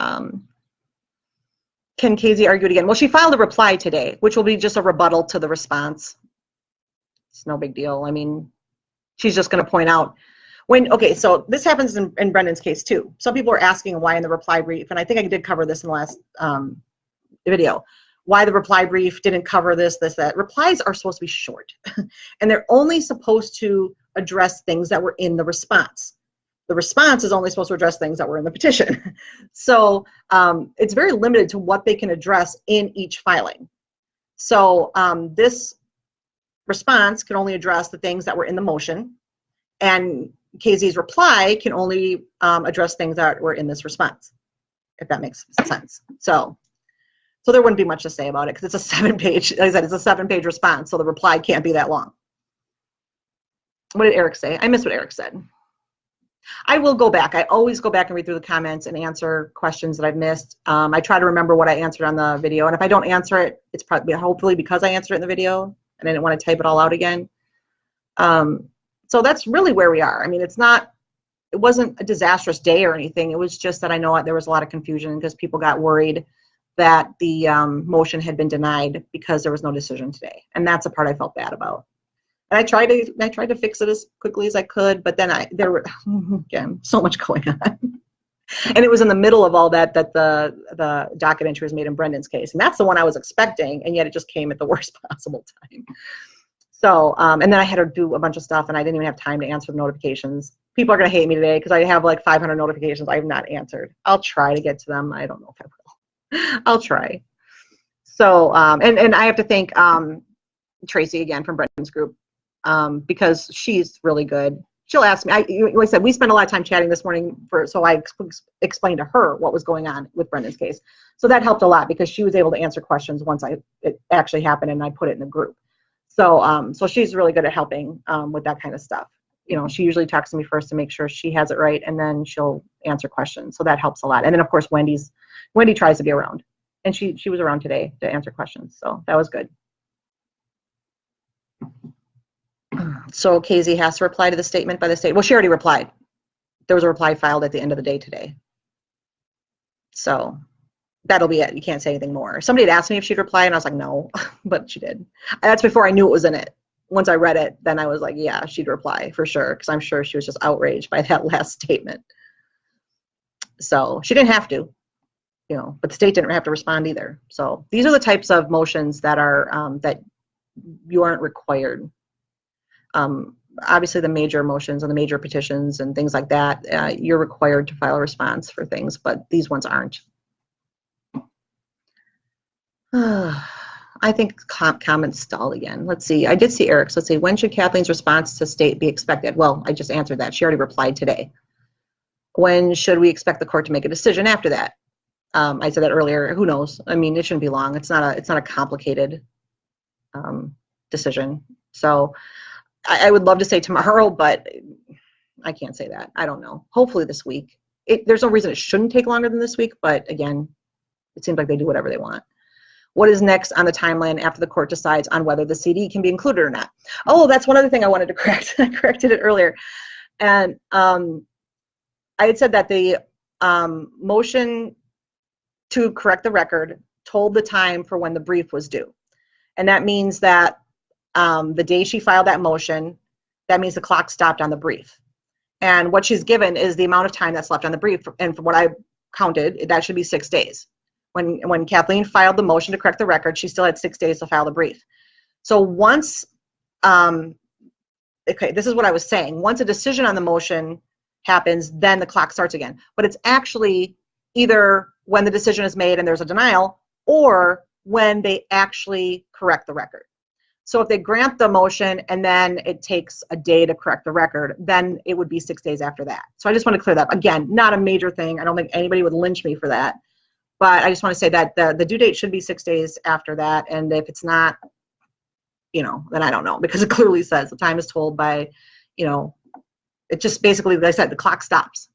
can Casey argue it again? Well, she filed a reply today, which will be just a rebuttal to the response. It's no big deal. I mean, she's just going to point out so this happens in Brendan's case too. Some people are asking why in the reply brief, and I think I did cover this in the last video, why the reply brief didn't cover this, that. Replies are supposed to be short, and they're only supposed to address things that were in the response. The response is only supposed to address things that were in the petition. So it's very limited to what they can address in each filing. So this response can only address the things that were in the motion, and Casey's reply can only address things that were in this response, if that makes sense. So there wouldn't be much to say about it, because it's a 7-page, like I said, it's a 7-page response, so the reply can't be that long. What did Eric say? I missed what Eric said. I will go back. I always go back and read through the comments and answer questions that I've missed. I try to remember what I answered on the video, and if I don't answer it, it's probably hopefully because I answered it in the video and I didn't want to type it all out again. So that's really where we are. I mean, it wasn't a disastrous day or anything. It was just that I know there was a lot of confusion because people got worried that the motion had been denied because there was no decision today, and that's the part I felt bad about. And I tried to fix it as quickly as I could, but then there were again so much going on, and it was in the middle of all that the docket entry was made in Brendan's case, and that's the one I was expecting, and yet it just came at the worst possible time. So and then I had to do a bunch of stuff, and I didn't even have time to answer the notifications. People are gonna hate me today because I have like 500 notifications I have not answered. I'll try to get to them. I don't know if I will. I'll try. So and I have to thank Tracy again from Brendan's group. Because she's really good. She'll ask me, like I said, we spent a lot of time chatting this morning, so I explained to her what was going on with Brendan's case. So that helped a lot because she was able to answer questions once it actually happened and I put it in the group. So so she's really good at helping with that kind of stuff. You know, she usually talks to me first to make sure she has it right, and then she'll answer questions. So that helps a lot. And then of course Wendy tries to be around, and she was around today to answer questions. So that was good. So KZ has to reply to the statement by the state. Well, she already replied. There was a reply filed at the end of the day today. So that'll be it. You can't say anything more. Somebody had asked me if she'd reply, and I was like, no, but she did. That's before I knew it was in it. Once I read it, then I was like, yeah, she'd reply for sure, because I'm sure she was just outraged by that last statement. So she didn't have to, you know, but the state didn't have to respond either. So these are the types of motions that are that you aren't required. Obviously the major motions and the major petitions and things like that, you're required to file a response for things, but these ones aren't. I think comments stalled again. Let's see. I did see Eric's. Let's see. When should Kathleen's response to state be expected? Well, I just answered that. She already replied today. When should we expect the court to make a decision after that? I said that earlier. Who knows? I mean, it shouldn't be long. It's not a complicated decision. So I would love to say tomorrow, but I can't say that. I don't know. Hopefully this week. There's no reason it shouldn't take longer than this week, but again, it seems like they do whatever they want. What is next on the timeline after the court decides on whether the CD can be included or not? Oh, that's one other thing I wanted to correct. I corrected it earlier. And I had said that the motion to correct the record told the time for when the brief was due. And that means that the day she filed that motion, that means the clock stopped on the brief. And what she's given is the amount of time that's left on the brief. And from what I counted, that should be 6 days. When Kathleen filed the motion to correct the record, she still had 6 days to file the brief. So once, okay, this is what I was saying. Once a decision on the motion happens, then the clock starts again. But it's actually either when the decision is made and there's a denial, or when they actually correct the record. So if they grant the motion and then it takes a day to correct the record, then it would be 6 days after that. So I just want to clear that up. Again, not a major thing. I don't think anybody would lynch me for that. But I just want to say that the due date should be 6 days after that. And if it's not, you know, then I don't know, because it clearly says the time is told by, you know, it just basically, like I said, the clock stops.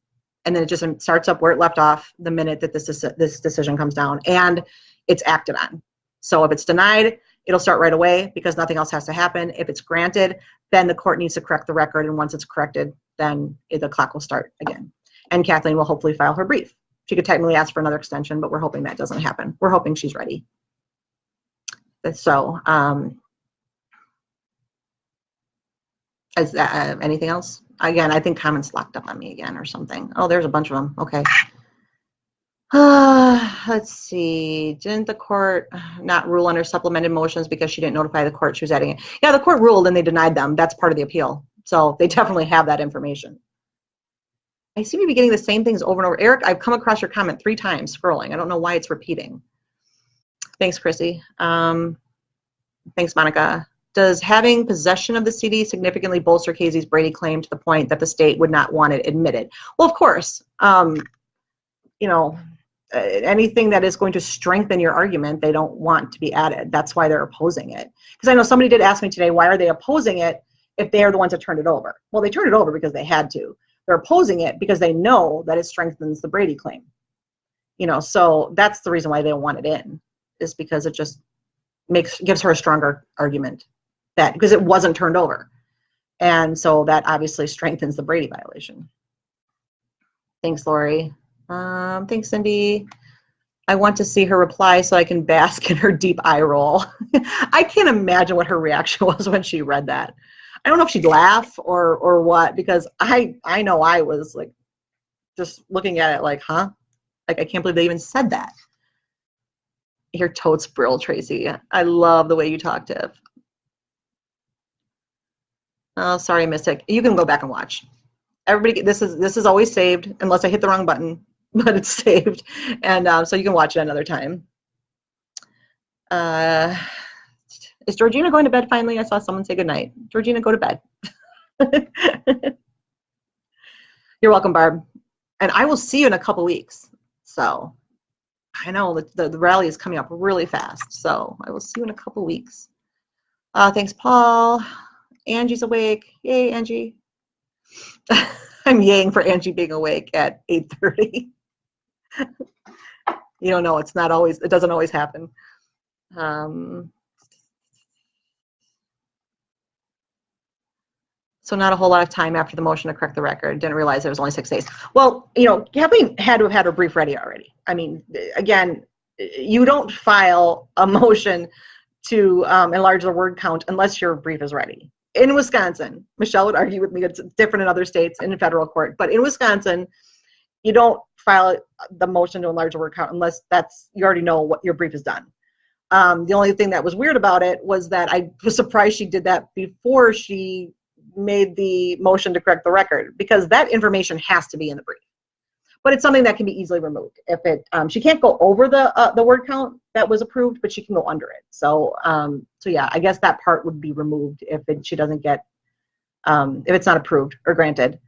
And then it just starts up where it left off the minute that this decision comes down and it's acted on. So if it's denied, it'll start right away because nothing else has to happen. If it's granted, then the court needs to correct the record. And once it's corrected, then the clock will start again. And Kathleen will hopefully file her brief. She could technically ask for another extension, but we're hoping that doesn't happen. We're hoping she's ready. So, is that, anything else? Again, I think comments locked up on me again or something. Oh, there's a bunch of them. Okay. Let's see. Didn't the court not rule under supplemented motions because she didn't notify the court she was adding it? Yeah, the court ruled and they denied them. That's part of the appeal. So they definitely have that information. I seem to be getting the same things over and over. Eric, I've come across your comment 3 times scrolling. I don't know why it's repeating. Thanks, Chrissy. Thanks, Monica. Does having possession of the CD significantly bolster Casey's Brady claim to the point that the state would not want it admitted? Well, of course. You know, anything that is going to strengthen your argument, they don't want to be added. That's why they're opposing it. Because I know somebody did ask me today, why are they opposing it if they are the ones that turned it over? Well, they turned it over because they had to. They're opposing it because they know that it strengthens the Brady claim. You know, so that's the reason why they don't want it in, is because it just gives her a stronger argument that because it wasn't turned over. And so that obviously strengthens the Brady violation. Thanks, Lori. Thanks, Cindy. I want to see her reply so I can bask in her deep eye roll. I can't imagine what her reaction was when she read that. I don't know if she'd laugh or what, because I know I was like just looking at it like, huh? Like, I can't believe they even said that. You're totes brill, Tracy. I love the way you talk, Tiff. Oh, sorry, Mystic. You can go back and watch. Everybody, this is always saved, unless I hit the wrong button, but it's saved, and so you can watch it another time. Is Georgina going to bed finally? I saw someone say goodnight. Georgina, go to bed. You're welcome, Barb. And I will see you in a couple weeks. So I know the rally is coming up really fast. So I will see you in a couple weeks. Thanks, Paul. Angie's awake. Yay, Angie. I'm yaying for Angie being awake at 8:30. You don't know, it doesn't always happen. So not a whole lot of time after the motion to correct the record. Didn't realize it was only 6 days. Well, you know, Kathleen had to have had her brief ready already. I mean, again, you don't file a motion to enlarge the word count unless your brief is ready. In Wisconsin, Michelle would argue with me, it's different in other states and in federal court, but in Wisconsin, you don't file the motion to enlarge the word count unless you already know what your brief is done. The only thing that was weird about it was that I was surprised she did that before she made the motion to correct the record, because that information has to be in the brief. But it's something that can be easily removed. If she can't go over the word count that was approved, but she can go under it. So yeah, I guess that part would be removed if she doesn't get, if it's not approved or granted.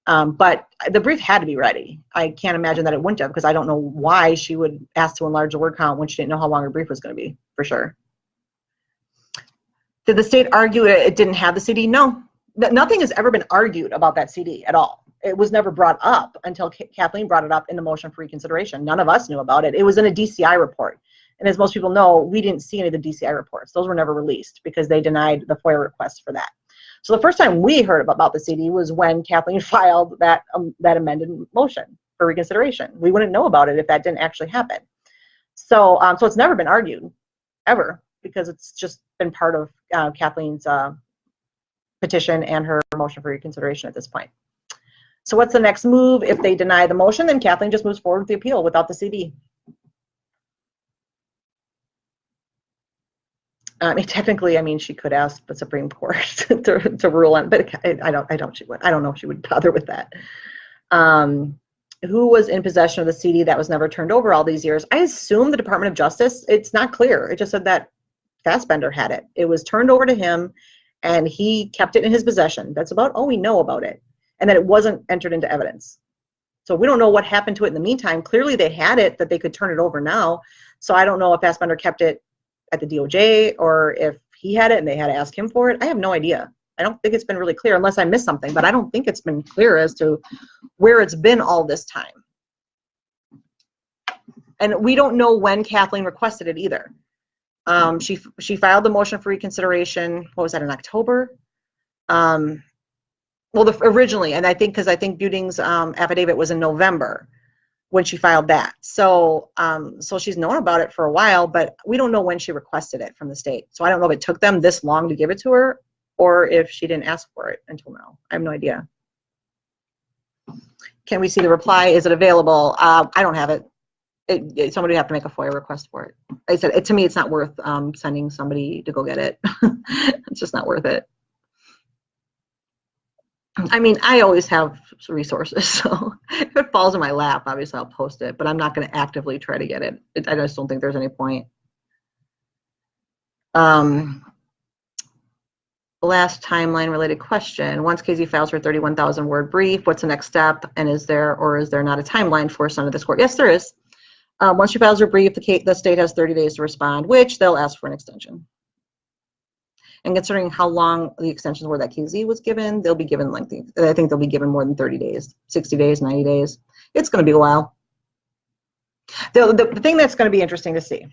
But the brief had to be ready. I can't imagine that it wouldn't have, because I don't know why she would ask to enlarge the word count when she didn't know how long her brief was going to be, for sure. Did the state argue it didn't have the CD? No. Nothing has ever been argued about that CD at all. It was never brought up until Kathleen brought it up in the motion for reconsideration. None of us knew about it. It was in a DCI report. And as most people know, we didn't see any of the DCI reports. Those were never released because they denied the FOIA request for that. So the first time we heard about the CD was when Kathleen filed that amended motion for reconsideration. We wouldn't know about it if that didn't actually happen. So it's never been argued, ever, because it's just been part of Kathleen's petition and her motion for reconsideration at this point. So what's the next move? If they deny the motion, then Kathleen just moves forward with the appeal without the CD. Technically, I mean, she could ask the Supreme Court to rule on, but I don't know if she would bother with that. Who was in possession of the CD that was never turned over all these years? I assume the Department of Justice. It's not clear. It just said that Fassbender had it. It was turned over to him, and he kept it in his possession. That's about all we know about it, and that it wasn't entered into evidence. So we don't know what happened to it in the meantime. Clearly, they had it that they could turn it over now. So I don't know if Fassbender kept it at the DOJ or if he had it and they had to ask him for it. I have no idea. I don't think it's been really clear, unless I missed something, but I don't think it's been clear as to where it's been all this time. And we don't know when Kathleen requested it either. She filed the motion for reconsideration. What was that, in October? Well, originally, and I think Buting's affidavit was in November when she filed that. So she's known about it for a while, but we don't know when she requested it from the state. So I don't know if it took them this long to give it to her, or if she didn't ask for it until now. I have no idea. Can we see the reply? Is it available? I don't have it. Somebody would have to make a FOIA request for it. I said, to me, it's not worth sending somebody to go get it. It's just not worth it. I mean, I always have resources, so if it falls in my lap, obviously I'll post it, but I'm not going to actively try to get it. I just don't think there's any point. Last timeline related question. Once KZ files her 31,000 word brief, what's the next step? And is there or is there not a timeline for under this court? Yes, there is. Once she files her brief, the state has 30 days to respond, which they'll ask for an extension. And considering how long the extensions were that KZ was given, they'll be given lengthy. I think they'll be given more than 30 days, 60 days, 90 days. It's going to be a while. The thing that's going to be interesting to see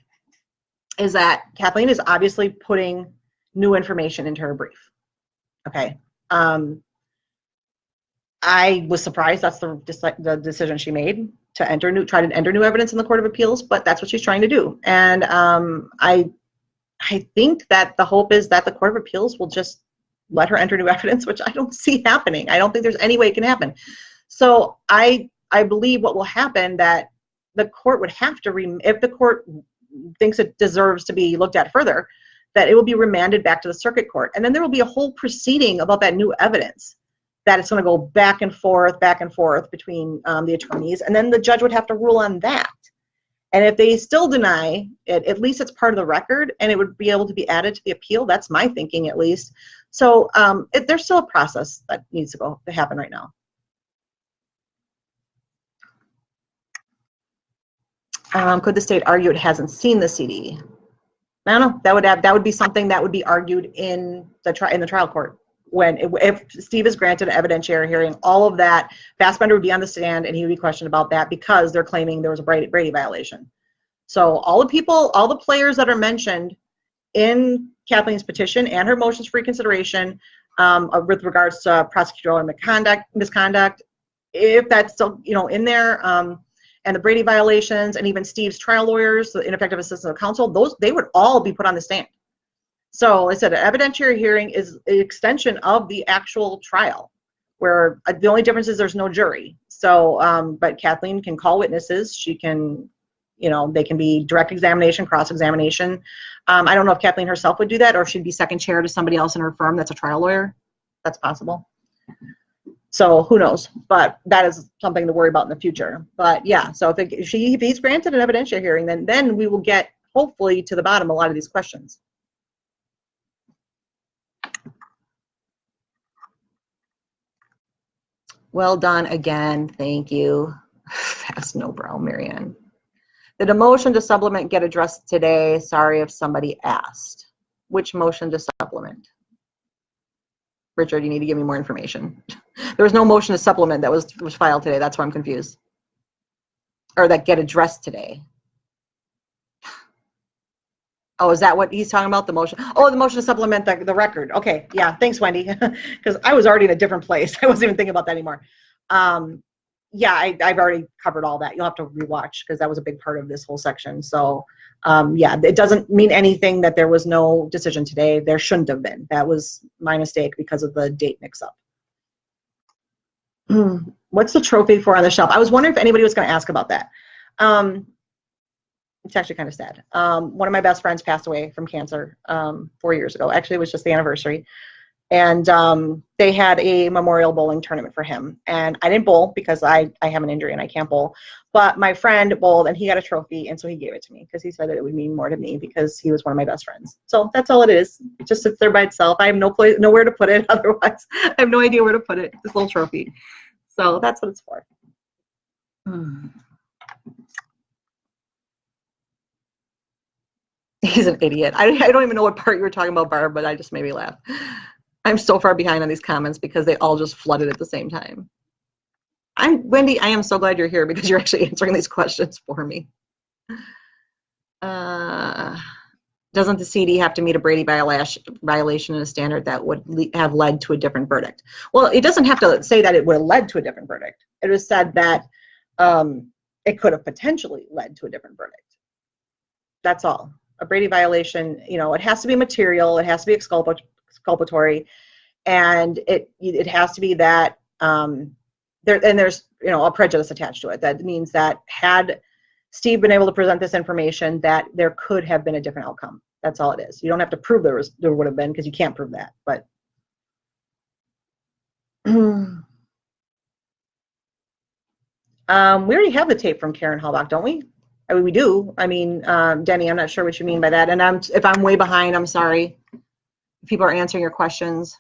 is that Kathleen is obviously putting new information into her brief. Okay. I was surprised that's the decision she made to try to enter new evidence in the Court of Appeals, but that's what she's trying to do. And I think that the hope is that the Court of Appeals will just let her enter new evidence, which I don't see happening. I don't think there's any way it can happen. So I believe what will happen, that the court would have to, if the court thinks it deserves to be looked at further, that it will be remanded back to the circuit court. And then there will be a whole proceeding about that new evidence, that it's going to go back and forth between the attorneys. And then the judge would have to rule on that. And if they still deny it, at least it's part of the record and it would be able to be added to the appeal. That's my thinking, at least. So there's still a process that needs to happen right now. Could the state argue it hasn't seen the CD? I don't know. That would be something that would be argued in the trial court. If Steve is granted an evidentiary hearing, all of that, Fassbender would be on the stand and he would be questioned about that, because they're claiming there was a Brady violation. So all the players that are mentioned in Kathleen's petition and her motions for reconsideration with regards to prosecutorial misconduct, if that's still in there, and the Brady violations, and even Steve's trial lawyers, the ineffective assistance of counsel, they would all be put on the stand. So I said an evidentiary hearing is an extension of the actual trial, where the only difference is there's no jury. So, but Kathleen can call witnesses. She can, they can be direct examination, cross-examination. I don't know if Kathleen herself would do that, or if she'd be second chair to somebody else in her firm that's a trial lawyer. That's possible. So who knows? But that is something to worry about in the future. But yeah, so if he's granted an evidentiary hearing, then we will get, hopefully, to the bottom of a lot of these questions. Well done again. Thank you. Fast no brow, Marianne. Did a motion to supplement get addressed today? Sorry if somebody asked. Which motion to supplement? Richard, you need to give me more information. There was no motion to supplement that was filed today. That's why I'm confused. Or that get addressed today. Oh, is that what he's talking about, the motion? Oh, the motion to supplement the record. Okay, yeah, thanks, Wendy, because I was already in a different place. I wasn't even thinking about that anymore. Yeah, I've already covered all that. You'll have to rewatch, because that was a big part of this whole section. So, yeah, it doesn't mean anything that there was no decision today. There shouldn't have been. That was my mistake because of the date mix-up. What's the trophy for on the shelf? I was wondering if anybody was going to ask about that. It's actually kind of sad. One of my best friends passed away from cancer 4 years ago. Actually, it was just the anniversary. And they had a memorial bowling tournament for him. And I didn't bowl because I have an injury and I can't bowl. But my friend bowled and he got a trophy, and so he gave it to me because he said that it would mean more to me because he was one of my best friends. So that's all it is. It just sits there by itself. I have nowhere to put it otherwise. I have no idea where to put it, this little trophy. So that's what it's for. He's an idiot. I don't even know what part you were talking about, Barb, but I just made me laugh. I'm so far behind on these comments because they all just flooded at the same time. Wendy, I am so glad you're here because you're actually answering these questions for me. Doesn't the CD have to meet a Brady violation in a standard that would have led to a different verdict? Well, it doesn't have to say that it would have led to a different verdict. It was said that it could have potentially led to a different verdict. That's all. A Brady violation, it has to be material, it has to be exculpatory, and it has to be that there's a prejudice attached to it. That means that had Steve been able to present this information, that there could have been a different outcome. That's all it is. You don't have to prove there would have been, because you can't prove that. But we already have the tape from Karen Halbach, don't we? I mean, we do. I mean, Denny, I'm not sure what you mean by that. And if I'm way behind, I'm sorry. If people are answering your questions,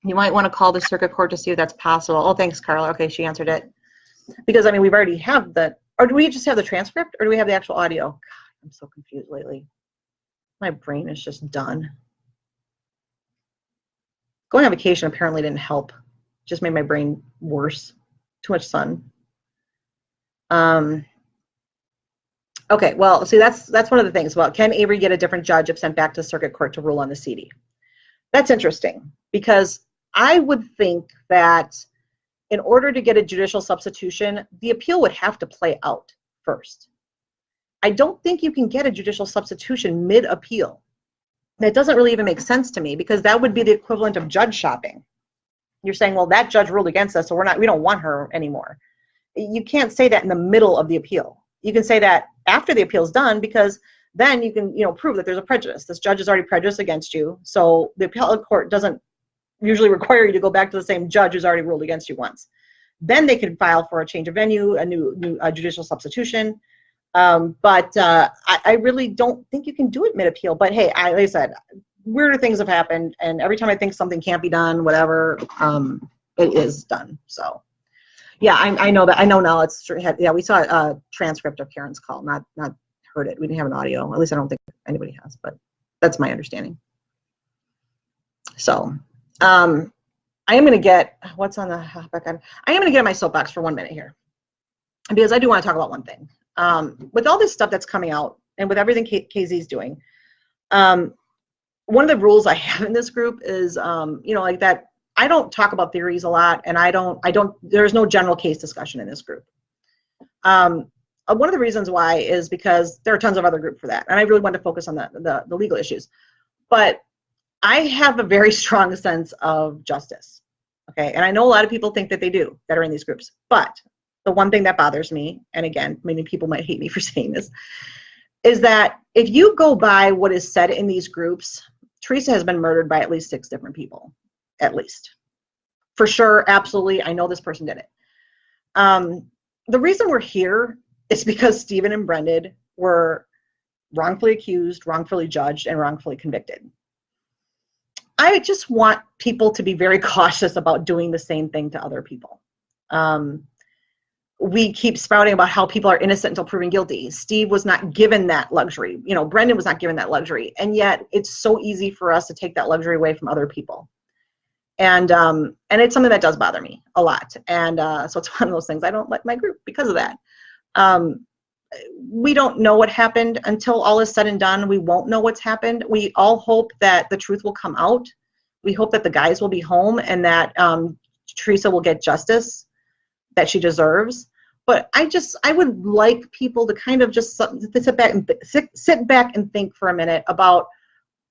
you might want to call the circuit court to see if that's possible. Oh, thanks, Carla. Okay, she answered it. Because, I mean, we've already have or do we just have the transcript, or do we have the actual audio? God, I'm so confused lately. My brain is just done. Going on vacation apparently didn't help. Just made my brain worse. Too much sun. Okay, well, see, that's one of the things. Well, can Avery get a different judge if sent back to circuit court to rule on the CD? That's interesting, because I would think that in order to get a judicial substitution, the appeal would have to play out first. I don't think you can get a judicial substitution mid-appeal. That doesn't really even make sense to me, because that would be the equivalent of judge shopping. You're saying, well, that judge ruled against us, so we don't want her anymore. You can't say that in the middle of the appeal. You can say that after the appeal is done, because then you can, prove that there's a prejudice. This judge is already prejudiced against you, so the appellate court doesn't usually require you to go back to the same judge who's already ruled against you once. Then they can file for a change of venue, a new judicial substitution. But I really don't think you can do it mid-appeal. But hey, like I said, weirder things have happened, and every time I think something can't be done, whatever, it is done. So, yeah, I know that. I know now. Yeah, we saw a transcript of Karen's call, not heard it. We didn't have an audio. At least I don't think anybody has, but that's my understanding. So, I am going to get what's on the back end. I am going to get on my soapbox for 1 minute here, because I do want to talk about one thing. With all this stuff that's coming out, and with everything KZ's doing, one of the rules I have in this group is, like that I don't talk about theories a lot, and there's no general case discussion in this group. One of the reasons why is because there are tons of other groups for that, and I really want to focus on the legal issues. But I have a very strong sense of justice, okay? And I know a lot of people think that they do, that are in these groups. But the one thing that bothers me, and again, many people might hate me for saying this, is that if you go by what is said in these groups, Teresa has been murdered by at least 6 different people, at least. For sure, absolutely, I know this person did it. The reason we're here is because Stephen and Brendan were wrongfully accused, wrongfully judged, and wrongfully convicted. I just want people to be very cautious about doing the same thing to other people. We keep spouting about how people are innocent until proven guilty. Steve was not given that luxury. Brendan was not given that luxury. And yet it's so easy for us to take that luxury away from other people. And it's something that does bother me a lot. And so it's one of those things. I don't like my group because of that. We don't know what happened until all is said and done. We won't know what's happened. We all hope that the truth will come out. We hope that the guys will be home, and that Teresa will get justice that she deserves. But I would like people to kind of just sit back and think for a minute about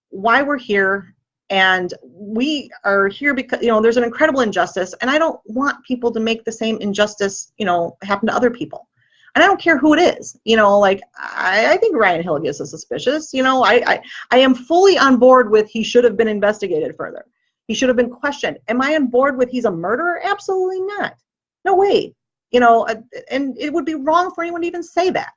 why we're here. And we are here because, there's an incredible injustice, and I don't want people to make the same injustice, happen to other people. And I don't care who it is, I think Ryan Hilgis is suspicious. I am fully on board with he should have been investigated further. He should have been questioned. Am I on board with he's a murderer? Absolutely not. No way. And it would be wrong for anyone to even say that.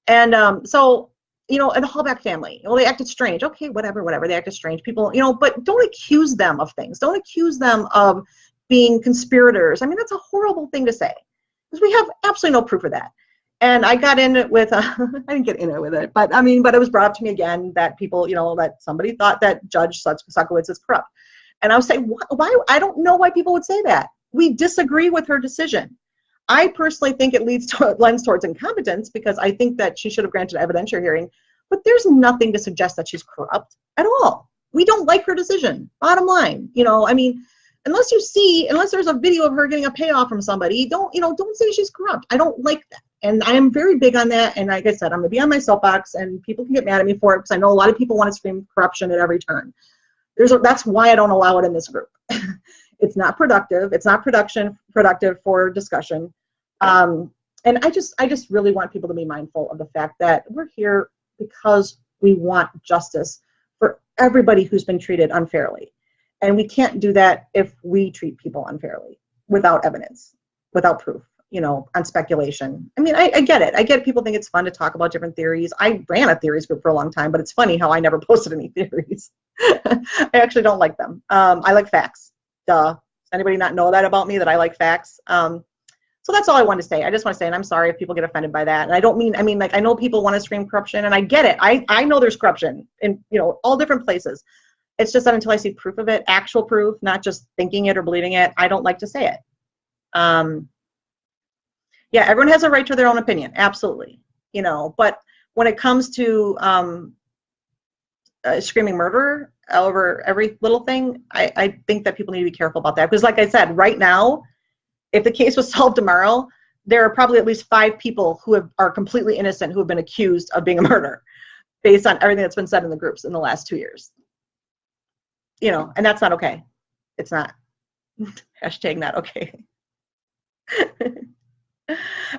And so, and the Hallback family, they acted strange. Okay, whatever, they acted strange. People, but don't accuse them of things. Don't accuse them of being conspirators. I mean, that's a horrible thing to say, because we have absolutely no proof of that. And I got in it with, I didn't get in it with it, but it was brought up to me again that people, that somebody thought that Judge Suckowitz is corrupt. And I was saying, why? I don't know why people would say that. We disagree with her decision. I personally think it lends towards incompetence, because I think that she should have granted an evidentiary hearing, but there's nothing to suggest that she's corrupt at all. We don't like her decision, bottom line. Unless there's a video of her getting a payoff from somebody, don't say she's corrupt. I don't like that. And I am very big on that. And like I said, I'm going to be on my soapbox, and people can get mad at me for it, because I know a lot of people want to scream corruption at every turn. That's why I don't allow it in this group. It's not productive. It's not productive for discussion. And I just really want people to be mindful of the fact that we're here because we want justice for everybody who's been treated unfairly. And we can't do that if we treat people unfairly, without evidence, without proof, on speculation. I get it. I get people think it's fun to talk about different theories. I ran a theories group for a long time, but it's funny how I never posted any theories. I actually don't like them. I like facts. Duh. Does anybody not know that about me, that I like facts? So that's all I want to say. I just want to say, and I'm sorry if people get offended by that. And I don't mean, I know people want to scream corruption, and I get it. I know there's corruption in, all different places. It's just that until I see proof of it, actual proof, not just thinking it or believing it, I don't like to say it. Yeah, everyone has a right to their own opinion, absolutely. You know, but when it comes to screaming murder over every little thing, I think that people need to be careful about that. Because like I said, right now, if the case was solved tomorrow, there are probably at least 5 people who are completely innocent who have been accused of being a murderer based on everything that's been said in the groups in the last 2 years. You know, and that's not okay. It's not. Hashtag not okay.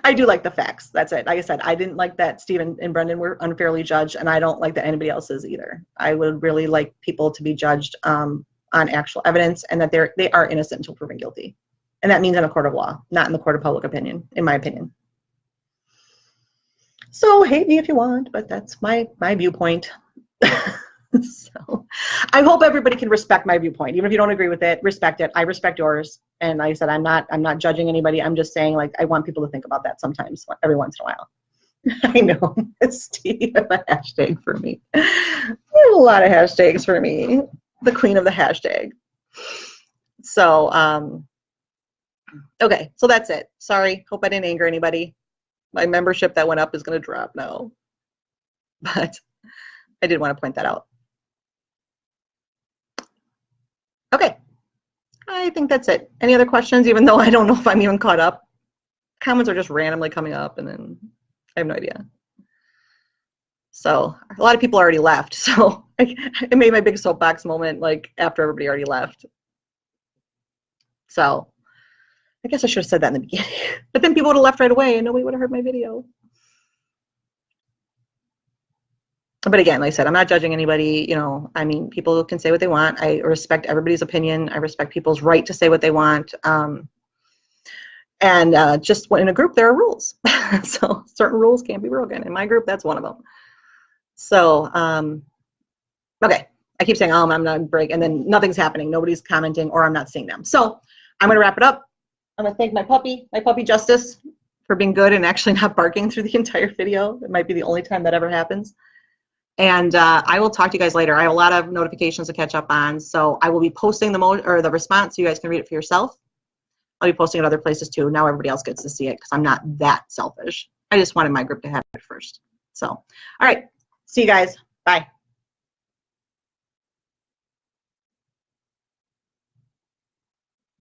I do like the facts. That's it. Like I said, I didn't like that Stephen and Brendan were unfairly judged, and I don't like that anybody else is either. I would really like people to be judged on actual evidence, and that they are innocent until proven guilty. And that means in a court of law, not in the court of public opinion, in my opinion. So hate me if you want, but that's my viewpoint. So I hope everybody can respect my viewpoint. Even if you don't agree with it, respect it. I respect yours. And like I said, I'm not judging anybody. I'm just saying, like, I want people to think about that sometimes, every once in a while. I know. Steve, a hashtag for me. There's a lot of hashtags for me. The queen of the hashtag. So, okay, so that's it. Sorry, hope I didn't anger anybody. My membership that went up is going to drop now. But I did want to point that out. Okay, I think that's it. Any other questions, even though I don't know if I'm even caught up? Comments are just randomly coming up, and then I have no idea. So a lot of people already left, so I made my big soapbox moment like after everybody already left. So I guess I should have said that in the beginning. But then people would have left right away and nobody would have heard my video. But again, like I said, I'm not judging anybody. You know, I mean, people can say what they want. I respect everybody's opinion. I respect people's right to say what they want. Just in a group, there are rules. So certain rules can't be broken. In my group, that's one of them. So, okay. I keep saying, I'm not break, and then nothing's happening. Nobody's commenting, or I'm not seeing them. So I'm going to wrap it up. I'm going to thank my puppy Justice, for being good and actually not barking through the entire video. It might be the only time that ever happens. And I will talk to you guys later. I have a lot of notifications to catch up on, so I will be posting the response so you guys can read it for yourself. I'll be posting it other places too. Now everybody else gets to see it because I'm not that selfish. I just wanted my group to have it first. So, all right. See you guys. Bye.